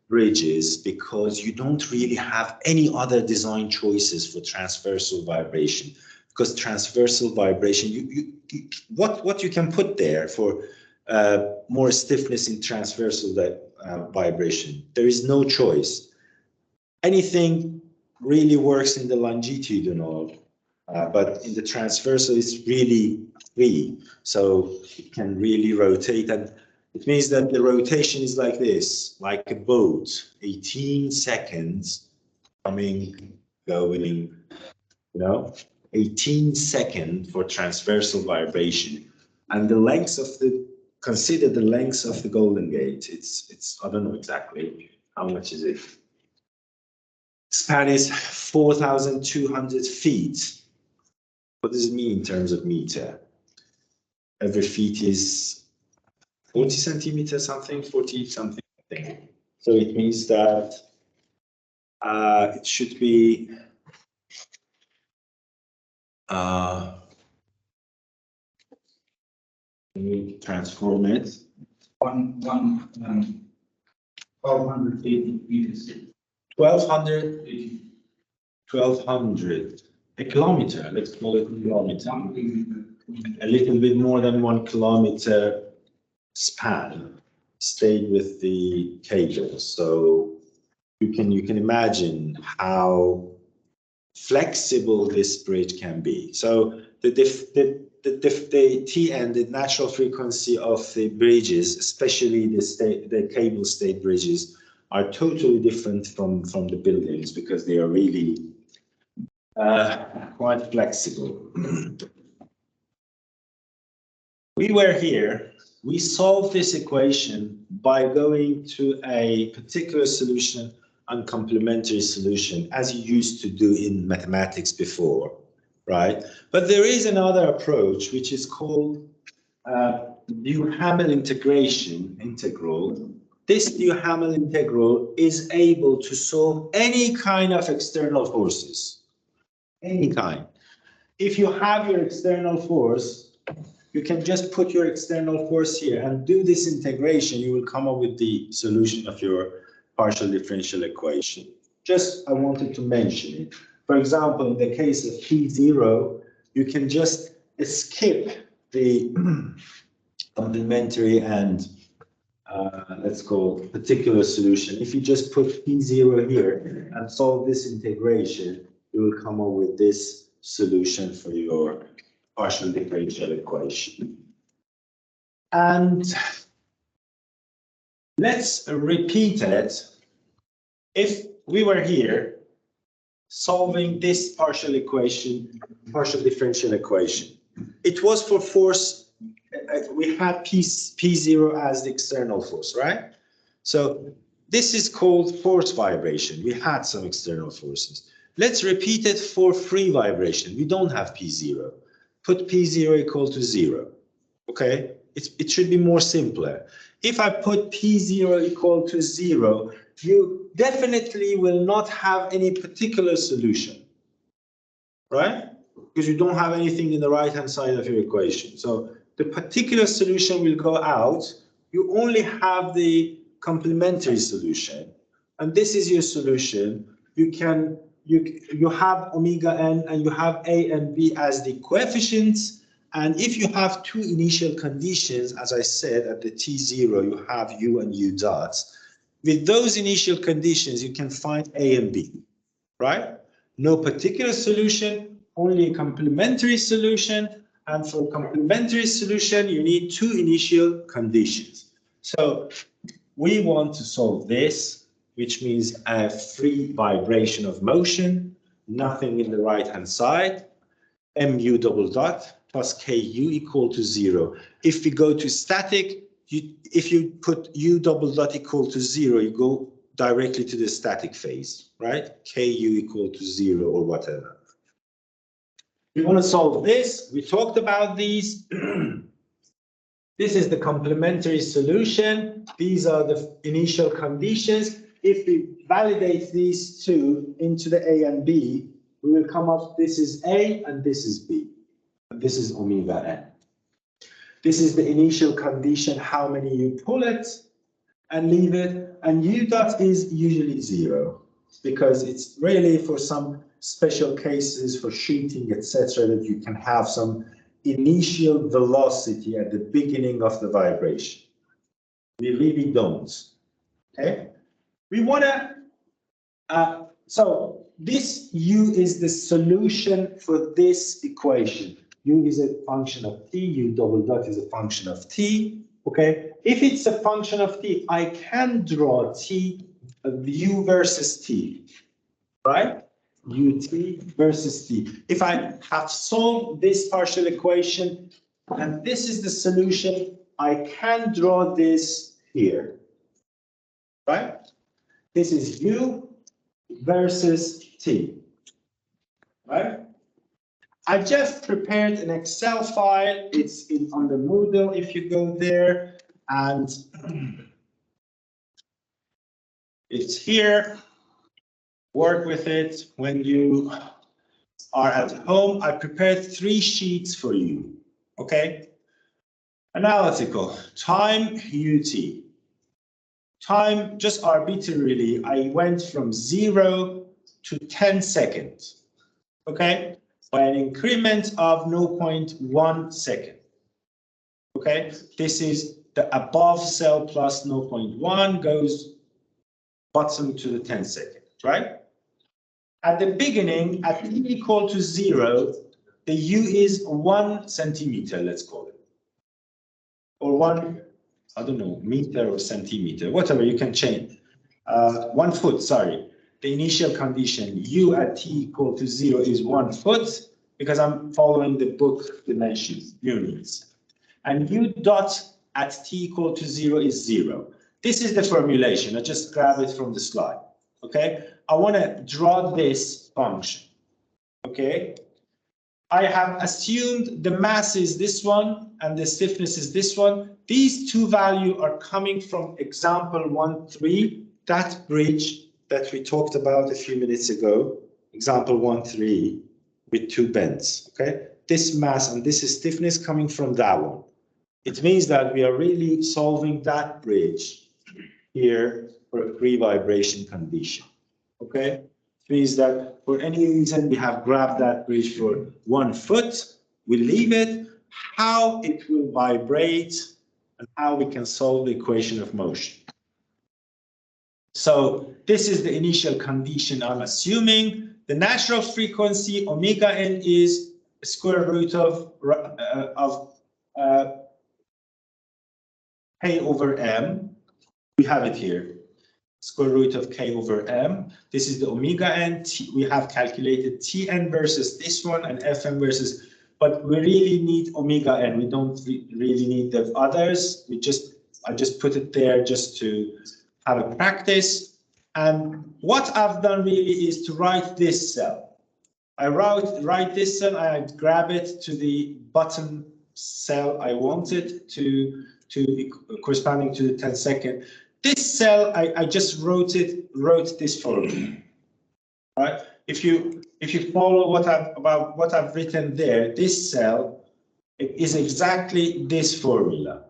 bridges, because you don't really have any other design choices for transversal vibration. Because transversal vibration, what you can put there for more stiffness in transversal vibration, there is no choice. Anything really works in the longitudinal, but in the transversal, it's really free. So it can really rotate. And it means that the rotation is like this, like a boat, 18 seconds coming, going, 18 seconds for transversal vibration. And the length of consider the length of the Golden Gate. It's I don't know exactly how much is it. Span is 4,200 feet. What does it mean in terms of meter? Every feet is 40 centimeters, something, 40 something, I think. So it means that it should be transform it. 1,280 meters. 1,200. A kilometer, let's call it a kilometer. A little bit more than 1 kilometer span stayed with the cable. So you can imagine how flexible this bridge can be. So the TN, the natural frequency of the bridges, especially the cable stayed bridges, are totally different from the buildings, because they are really quite flexible. We were here, we solved this equation by going to a particular solution and complementary solution, as you used to do in mathematics before. right? But there is another approach which is called Duhamel integral. This Duhamel integral is able to solve any kind of external forces, any kind. If you have your external force, you can just put your external force here and do this integration. You will come up with the solution of your partial differential equation. Just, I wanted to mention it. For example, in the case of P0, you can just skip the complementary and let's call particular solution. If you just put P0 here and solve this integration, you will come up with this solution for your partial differential equation. And let's repeat it. If we were here solving this partial differential equation, it was for force, we had P0 as the external force, right? So this is called force vibration. We had some external forces. Let's repeat it for free vibration. We don't have P0. Put P0 equal to 0. Okay, it should be more simpler. If I put P0 equal to 0, you definitely will not have any particular solution, right? Because you don't have anything in the right-hand side of your equation. So the particular solution will go out. You only have the complementary solution, and this is your solution. You have omega n and you have a and b as the coefficients. And if you have two initial conditions, as I said, at the T0, you have U and U dots. With those initial conditions, you can find A and B, right? No particular solution, only a complementary solution. And for complementary solution, you need two initial conditions. So we want to solve this, which means a free vibration of motion, nothing in the right-hand side, mu double dot plus ku equal to 0. If we go to static, if you put u double dot equal to 0, you go directly to the static phase, right? Ku equal to 0 or whatever. We want to solve this. We talked about these. This is the complementary solution. These are the initial conditions. If we validate these two into the A and B, we will come up, this is A and this is B. And this is omega n. This is the initial condition, how many you pull it and leave it. And U dot is usually 0 because it's really for some special cases for shooting, etc., that you can have some initial velocity at the beginning of the vibration. We really don't. Okay? We want to, so this U is the solution for this equation. U is a function of t, U double dot is a function of t. Okay? If it's a function of t, I can draw t, U versus t, right? ut versus t. If I have solved this partial equation, and this is the solution, I can draw this here, right? This is u versus t, right? I just prepared an Excel file. It's on the Moodle if you go there, and it's here. Work with it when you are at home. I prepared 3 sheets for you, okay? Analytical, time ut. Time, just arbitrarily, I went from 0 to 10 seconds, okay? By an increment of 0.1 second, okay? This is the above cell plus 0.1 goes bottom to the 10 second, right? At the beginning, at t equal to 0, the u is 1 centimeter, let's call it. Or 1, I don't know, meter or centimeter, whatever, you can change. 1 foot, sorry. The initial condition, u at t equal to 0 is 1 foot, because I'm following the book dimensions, units. And u dot at t equal to 0 is 0. This is the formulation. I just grab it from the slide. Okay, I want to draw this function. Okay, I have assumed the mass is this one and the stiffness is this one. These two values are coming from example 1.3, that bridge that we talked about a few minutes ago, example 1.3 with two bends, okay? This mass and this is stiffness coming from that one. It means that we are really solving that bridge here for a free vibration condition, okay? It means that for any reason we have grabbed that bridge for 1 foot, we leave it, how it will vibrate and how we can solve the equation of motion. So this is the initial condition I'm assuming. The natural frequency omega n is square root of k over m. We have it here. Square root of k over m. This is the omega n. We have calculated Tn versus this one and Fm versus, but we really need omega n. We don't really need the others. I just put it there just to have a practice. And what I've done really is to write this cell. I write this cell, I grab it to the bottom cell I wanted to corresponding to the 10 second. This cell, I just wrote this formula. Right? If you follow what I've written there, this cell is exactly this formula.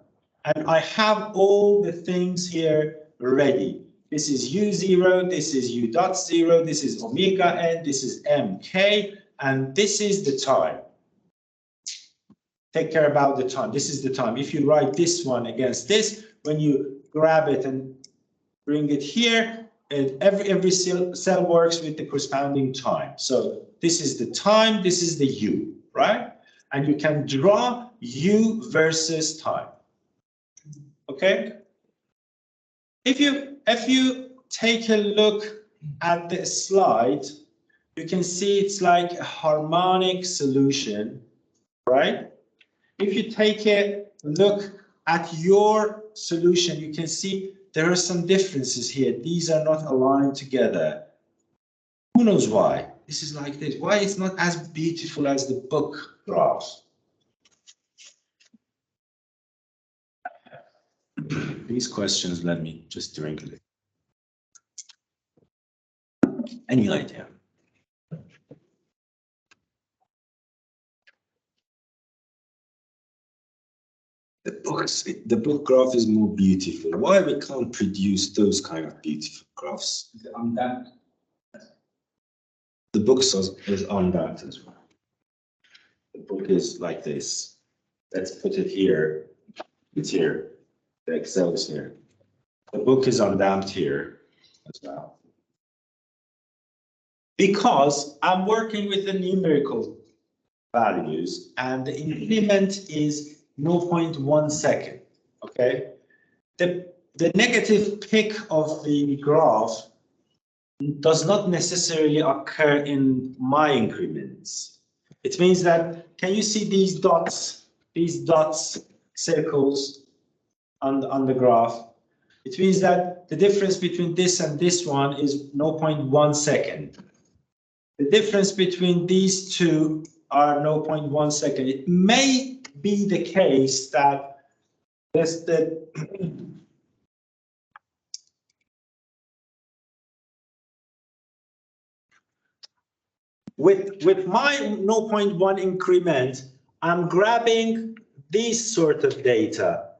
And I have all the things here ready. This is U0, this is U dot 0, this is omega n, this is mk, and this is the time. Take care about the time. This is the time. If you write this one against this, when you grab it and bring it here, every cell works with the corresponding time. So this is the time, this is the U, right? And you can draw U versus time. Okay? If you take a look at the slide, you can see it's like a harmonic solution, right? If you take a look at your solution, you can see there are some differences here. These are not aligned together. Who knows why? This is like this. Why it's not as beautiful as the book graphs? These questions let me just drink a little. Any idea? The book graph is more beautiful. Why we can't produce those kind of beautiful graphs? Undamped. The book is undamped as well. The book is like this. Let's put it here. It's here. The Excel is here. The book is undamped here as well. Because I'm working with the numerical values and the increment is 0.1 second, okay? The negative peak of the graph does not necessarily occur in my increments. It means that, can you see these dots, circles on the graph? It means that the difference between this and this one is 0.1 second. The difference between these two are 0.1 second. It may be the case that with my 0.1 increment, I'm grabbing these sort of data.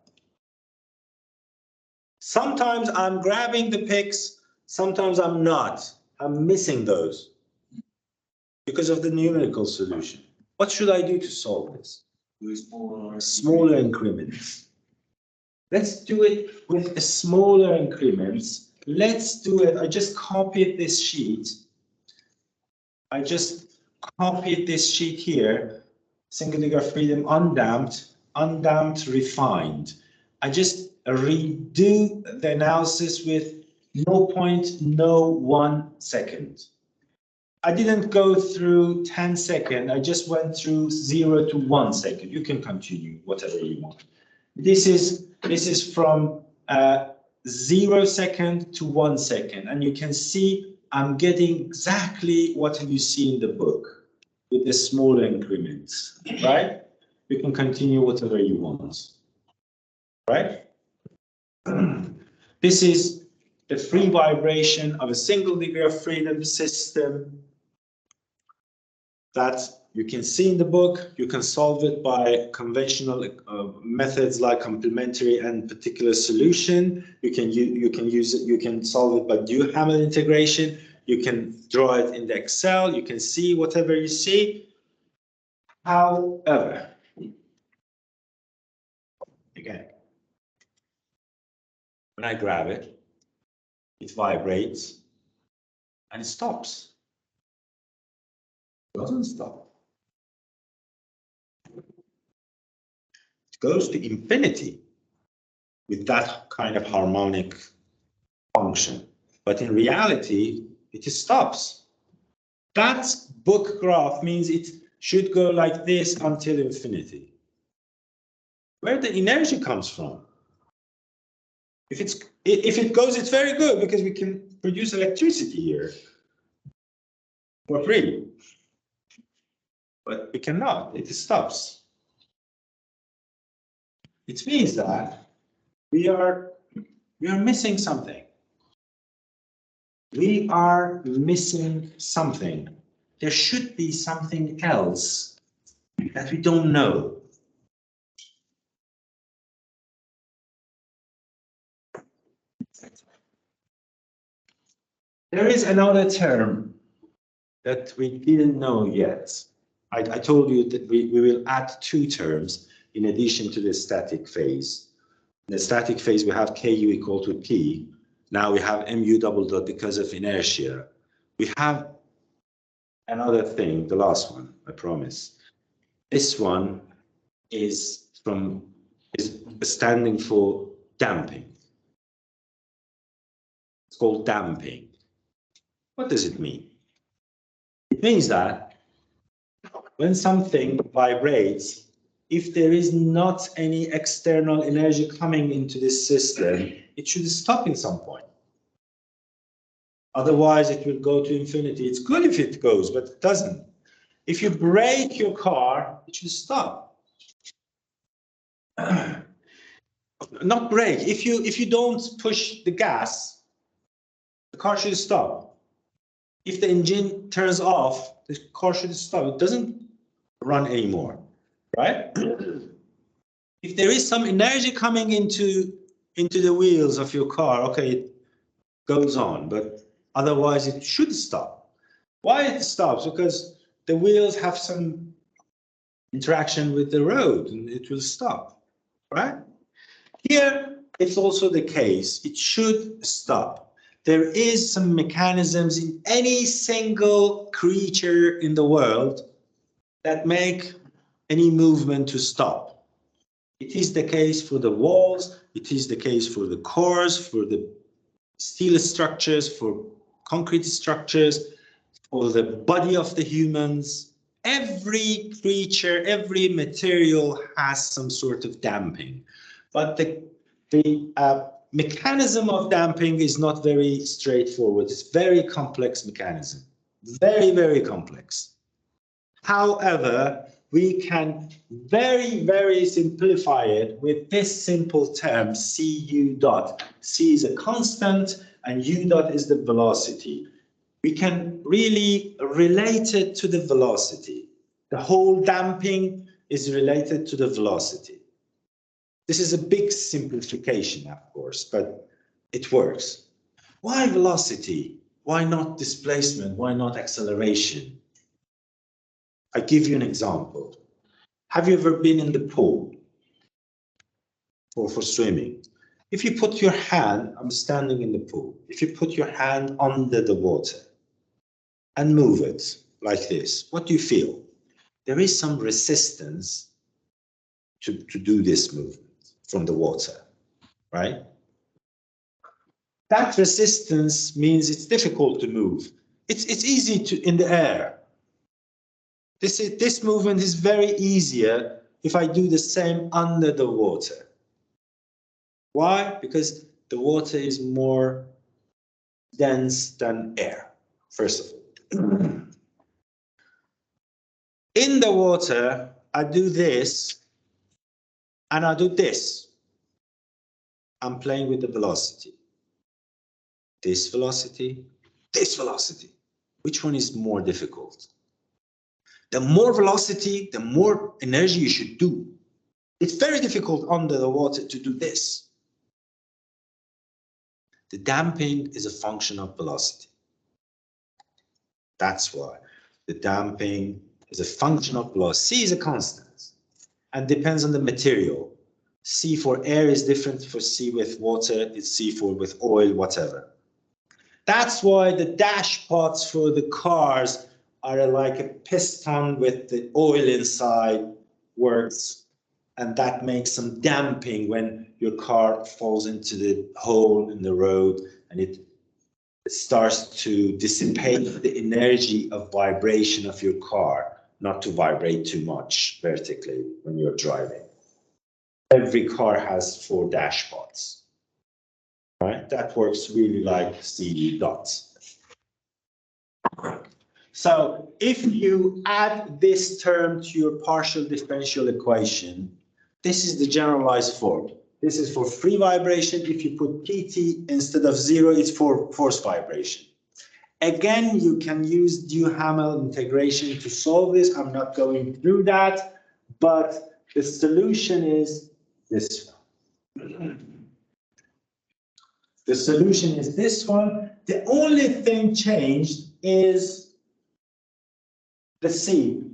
Sometimes I'm grabbing the peaks, sometimes I'm not. I'm missing those because of the numerical solution. What should I do to solve this? Smaller increments. Let's do it with smaller increments. Let's do it. I just copied this sheet. I just copied this sheet here. Single degree of freedom, undamped, refined. I just redo the analysis with 0.01 second. I didn't go through 10 seconds. I just went through 0 to 1 second. You can continue whatever you want. This is from 0 second to 1 second, and you can see I'm getting exactly what you see in the book. with the smaller increments, right? You can continue whatever you want, right? This is the free vibration of a single degree of freedom system that you can see in the book. You can solve it by conventional methods like complementary and particular solution. You can use it. You can solve it by Duhamel integration. You can draw it in the Excel. You can see whatever you see. However, again, when I grab it, it vibrates and it stops. It doesn't stop. It goes to infinity with that kind of harmonic function. But in reality, it stops. That book graph means it should go like this until infinity. Where the energy comes from? If it goes, it's very good because we can produce electricity here for free. But we cannot, it stops. It means that we are missing something. We are missing something. There should be something else that we don't know. There is another term that we didn't know yet. I told you that we will add two terms in addition to the static phase. In the static phase, we have Ku equal to P. Now we have mu double dot because of inertia. We have another thing, the last one, I promise. This one is standing for damping. It's called damping. What does it mean? It means that when something vibrates, if there is not any external energy coming into this system, it should stop in some point. Otherwise, it will go to infinity. It's good if it goes, but it doesn't. If you brake your car, it should stop. Not brake. If you don't push the gas, the car should stop. If the engine turns off, the car should stop. It doesn't run anymore, right? If there is some energy coming into the wheels of your car, okay, it goes on, but otherwise it should stop. Why it stops? Because the wheels have some interaction with the road and it will stop, right? Here, it's also the case. It should stop. There is some mechanisms in any single creature in the world that make any movement to stop. It is the case for the walls. It is the case for the cores, for the steel structures, for concrete structures, for the body of the humans. Every creature, every material has some sort of damping. But the mechanism of damping is not very straightforward. It's a very complex mechanism. Very, very complex. However, we can very, very simplify it with this simple term, Cu dot. C is a constant and U dot is the velocity. We can really relate it to the velocity. The whole damping is related to the velocity. This is a big simplification, of course, but it works. Why velocity? Why not displacement? Why not acceleration? I give you an example. Have you ever been in the pool for swimming? If you put your hand, I'm standing in the pool. If you put your hand under the water and move it like this, what do you feel? There is some resistance to do this movement from the water, right? That resistance means it's difficult to move. It's easy to in the air. This movement is very easier if I do the same under the water. Why? Because the water is more dense than air, first of all. In the water, I do this, and I do this. I'm playing with the velocity. This velocity, this velocity. Which one is more difficult? The more velocity, the more energy you should do. It's very difficult under the water to do this. The damping is a function of velocity. That's why the damping is a function of velocity. C is a constant and depends on the material. C for air is different for C with water, it's C for with oil, whatever. That's why the dash pots for the cars are like a piston with the oil inside works, and that makes some damping when your car falls into the hole in the road and it starts to dissipate the energy of vibration of your car, not to vibrate too much vertically when you're driving. Every car has 4 dash pots, right? That works really like CD dots. So if you add this term to your partial differential equation, this is the generalized form. This is for free vibration. If you put PT instead of 0, it's for force vibration. Again, you can use Duhamel integration to solve this. I'm not going through that, but the solution is this one. The solution is this one. The only thing changed is the C.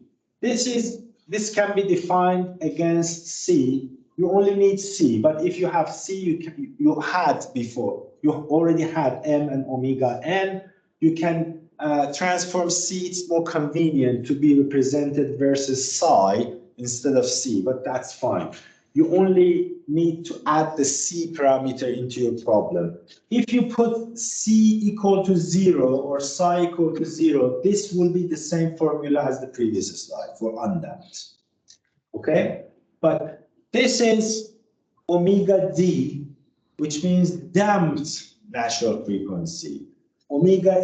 This can be defined against C. You only need C, but if you have C, you had before. You already had M and omega N. You can transform C. It's more convenient to be represented versus psi instead of C, but that's fine. You only need to add the C parameter into your problem. If you put C equal to 0 or psi equal to 0, this will be the same formula as the previous slide for undamped. Okay? But this is omega D, which means damped natural frequency. Omega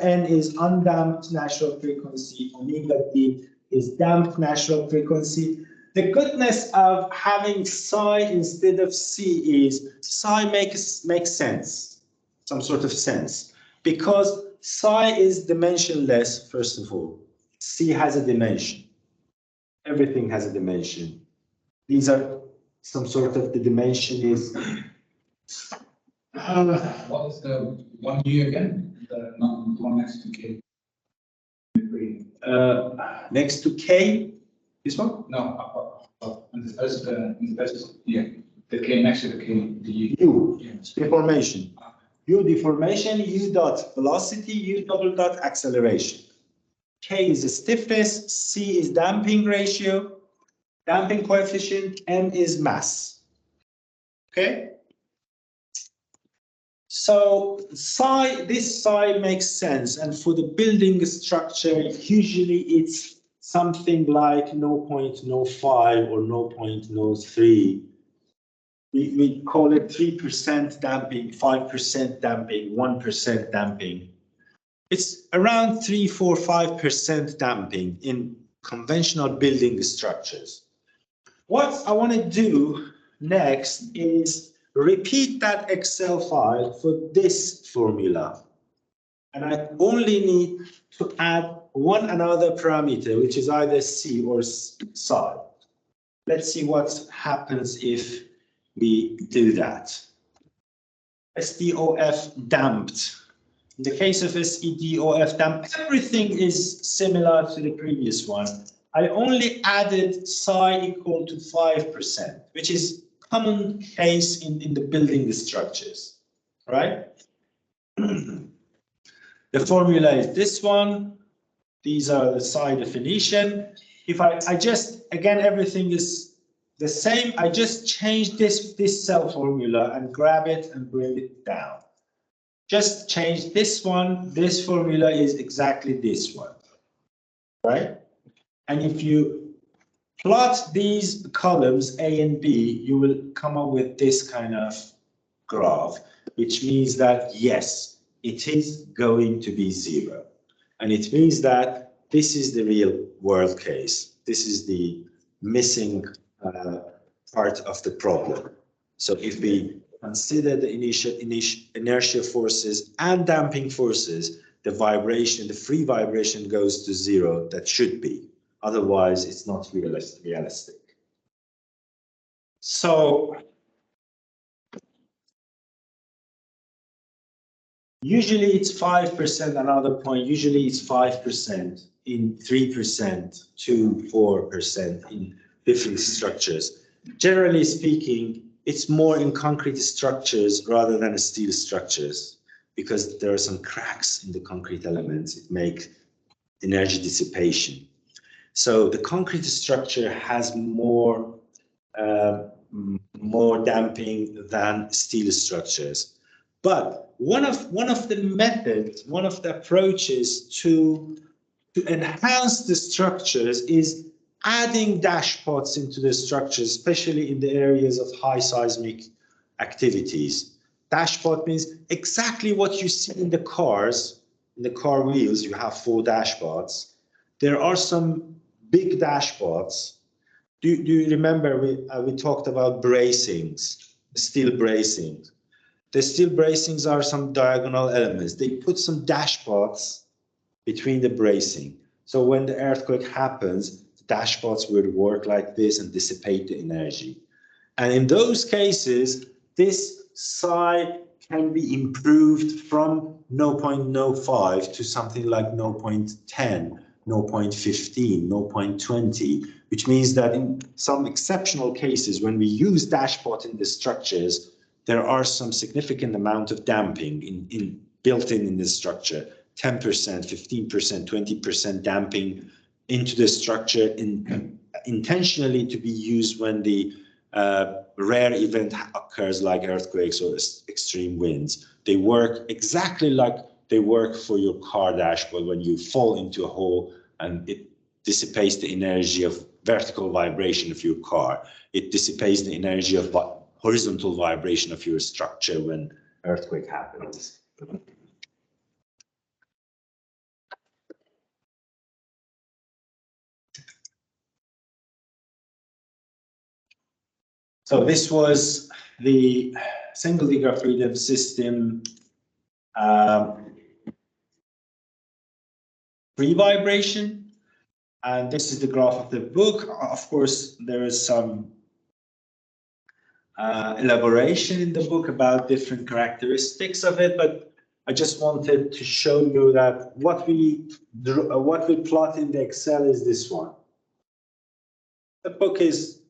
N is undamped natural frequency. Omega D is damped natural frequency. The goodness of having psi instead of C is psi makes sense, some sort of sense, because psi is dimensionless, first of all. C has a dimension. Everything has a dimension. These are some sort of the dimension is. What is the 1U again? The one next to K. Next to K, this one? No, and the first, yeah, the K next to the K, the U. U, Yeah. deformation. U deformation, U dot velocity, U double dot acceleration. K is the stiffness, C is damping ratio, damping coefficient, M is mass. Okay? So this psi makes sense, and for the building structure, usually it's something like 0.05 or 0.03. We call it 3% damping, 5% damping, 1% damping. It's around 3, 4, 5% damping in conventional building structures. What I want to do next is repeat that Excel file for this formula. And I only need to add one another parameter, which is either C or psi. Let's see what happens if we do that. SDOF damped. In the case of SEDOF damped, everything is similar to the previous one. I only added psi equal to 5%, which is common case in the building structures, right? The formula is this one. These are the psi definition. If I just, again, everything is the same. I just change this cell formula and grab it and bring it down. Just change this one. This formula is exactly this one, right? And if you plot these columns A and B, you will come up with this kind of graph, which means that yes, it is going to be 0. And it means that this is the real world case. This is the missing part of the problem. So if we consider the initial inertia forces and damping forces, the vibration, the free vibration goes to zero. That should be. Otherwise, it's not realistic. So usually it's 5%, another point, usually it's 5% in 3% to 4% in different structures. Generally speaking, it's more in concrete structures rather than steel structures, because there are some cracks in the concrete elements. It makes energy dissipation. So the concrete structure has more damping than steel structures. But one of the methods, one of the approaches to enhance the structures is adding dashpots into the structures, especially in the areas of high seismic activities. Dashpot means exactly what you see in the cars. In the car wheels, you have 4 dashpots. There are some big dashpots. Do you remember we talked about bracings, steel bracings? The steel bracings are some diagonal elements. They put some dashpots between the bracing. So when the earthquake happens, the dashpots will work like this and dissipate the energy. And in those cases, this psi can be improved from 0.05 to something like 0.10, 0.15, 0.20, which means that in some exceptional cases, when we use dashpot in the structures, there are some significant amount of damping built in the structure, 10%, 15%, 20% damping into the structure intentionally to be used when the rare event occurs like earthquakes or extreme winds. They work exactly like they work for your car dashboard when you fall into a hole and it dissipates the energy of vertical vibration of your car. It dissipates the energy of horizontal vibration of your structure when earthquake happens. So this was the single degree of freedom system free vibration, and this is the graph of the book. Of course, there is some elaboration in the book about different characteristics of it, but I just wanted to show you that what we plot in the Excel is this one. The book is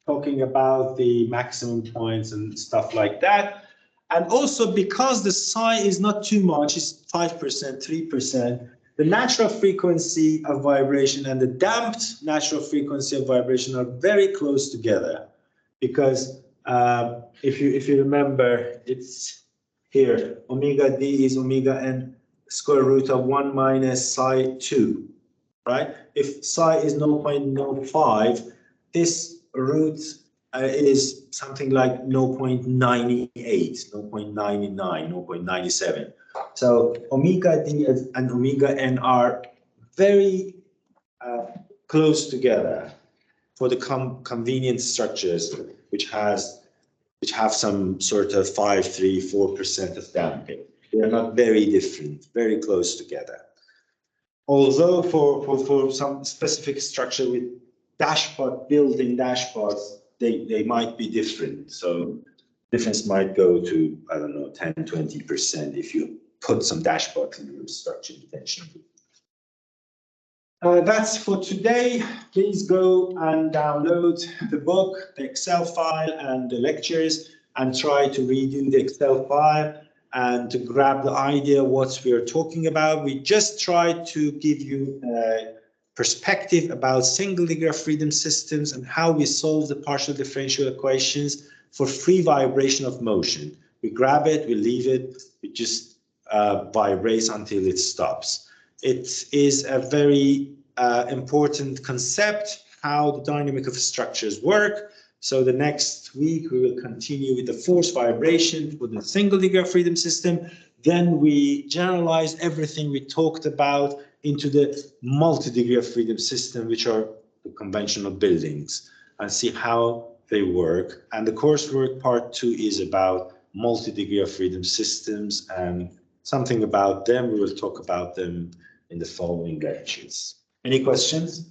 talking about the maximum points and stuff like that. And also because the psi is not too much, it's 5%, 3%, the natural frequency of vibration and the damped natural frequency of vibration are very close together. Because if you remember, it's here, omega d is omega n square root of 1 minus psi 2, right? If psi is 0.05, this root is something like 0.98, 0.99, 0.97. So omega d and omega n are very close together for the convenient structures which have some sort of 5, 3, 4% of damping. They are not very different, very close together. Although for some specific structure with built-in dashpots, they might be different. So difference might go to, I don't know, 10, 20% if you put some dashpot in your structure intentionally. That's for today. Please go and download the book, the Excel file, and the lectures, and try to redo the Excel file and to grab the idea what we are talking about. We just tried to give you a perspective about single degree of freedom systems and how we solve the partial differential equations for free vibration of motion. We grab it, we leave it, it just vibrates until it stops. It is a very important concept, how the dynamic of structures work. So the next week we will continue with the force vibration for the single degree of freedom system. Then we generalize everything we talked about into the multi-degree of freedom system, which are the conventional buildings, and see how they work. And the coursework part 2 is about multi-degree of freedom systems and something about them. We will talk about them in the following lectures. Any questions?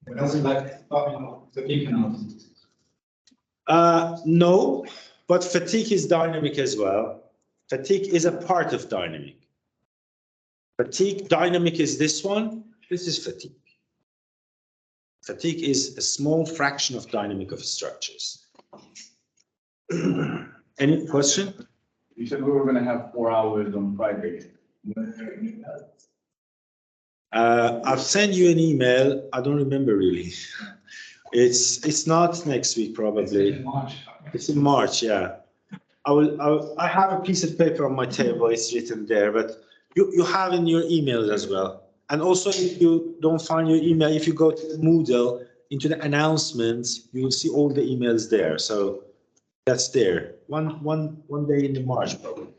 But doesn't like, fatigue analysis. No, but fatigue is dynamic as well. Fatigue is a part of dynamic. Fatigue dynamic is this one. This is fatigue. Fatigue is a small fraction of dynamic of structures. Any question? You said we were gonna have 4 hours on Friday. I've sent you an email. I don't remember really. It's not next week probably. In March. It's in March, yeah. I have a piece of paper on my table. It's written there, but you have in your emails as well. And also, if you don't find your email, if you go to the Moodle into the announcements, you will see all the emails there. So that's there. One day in the March probably.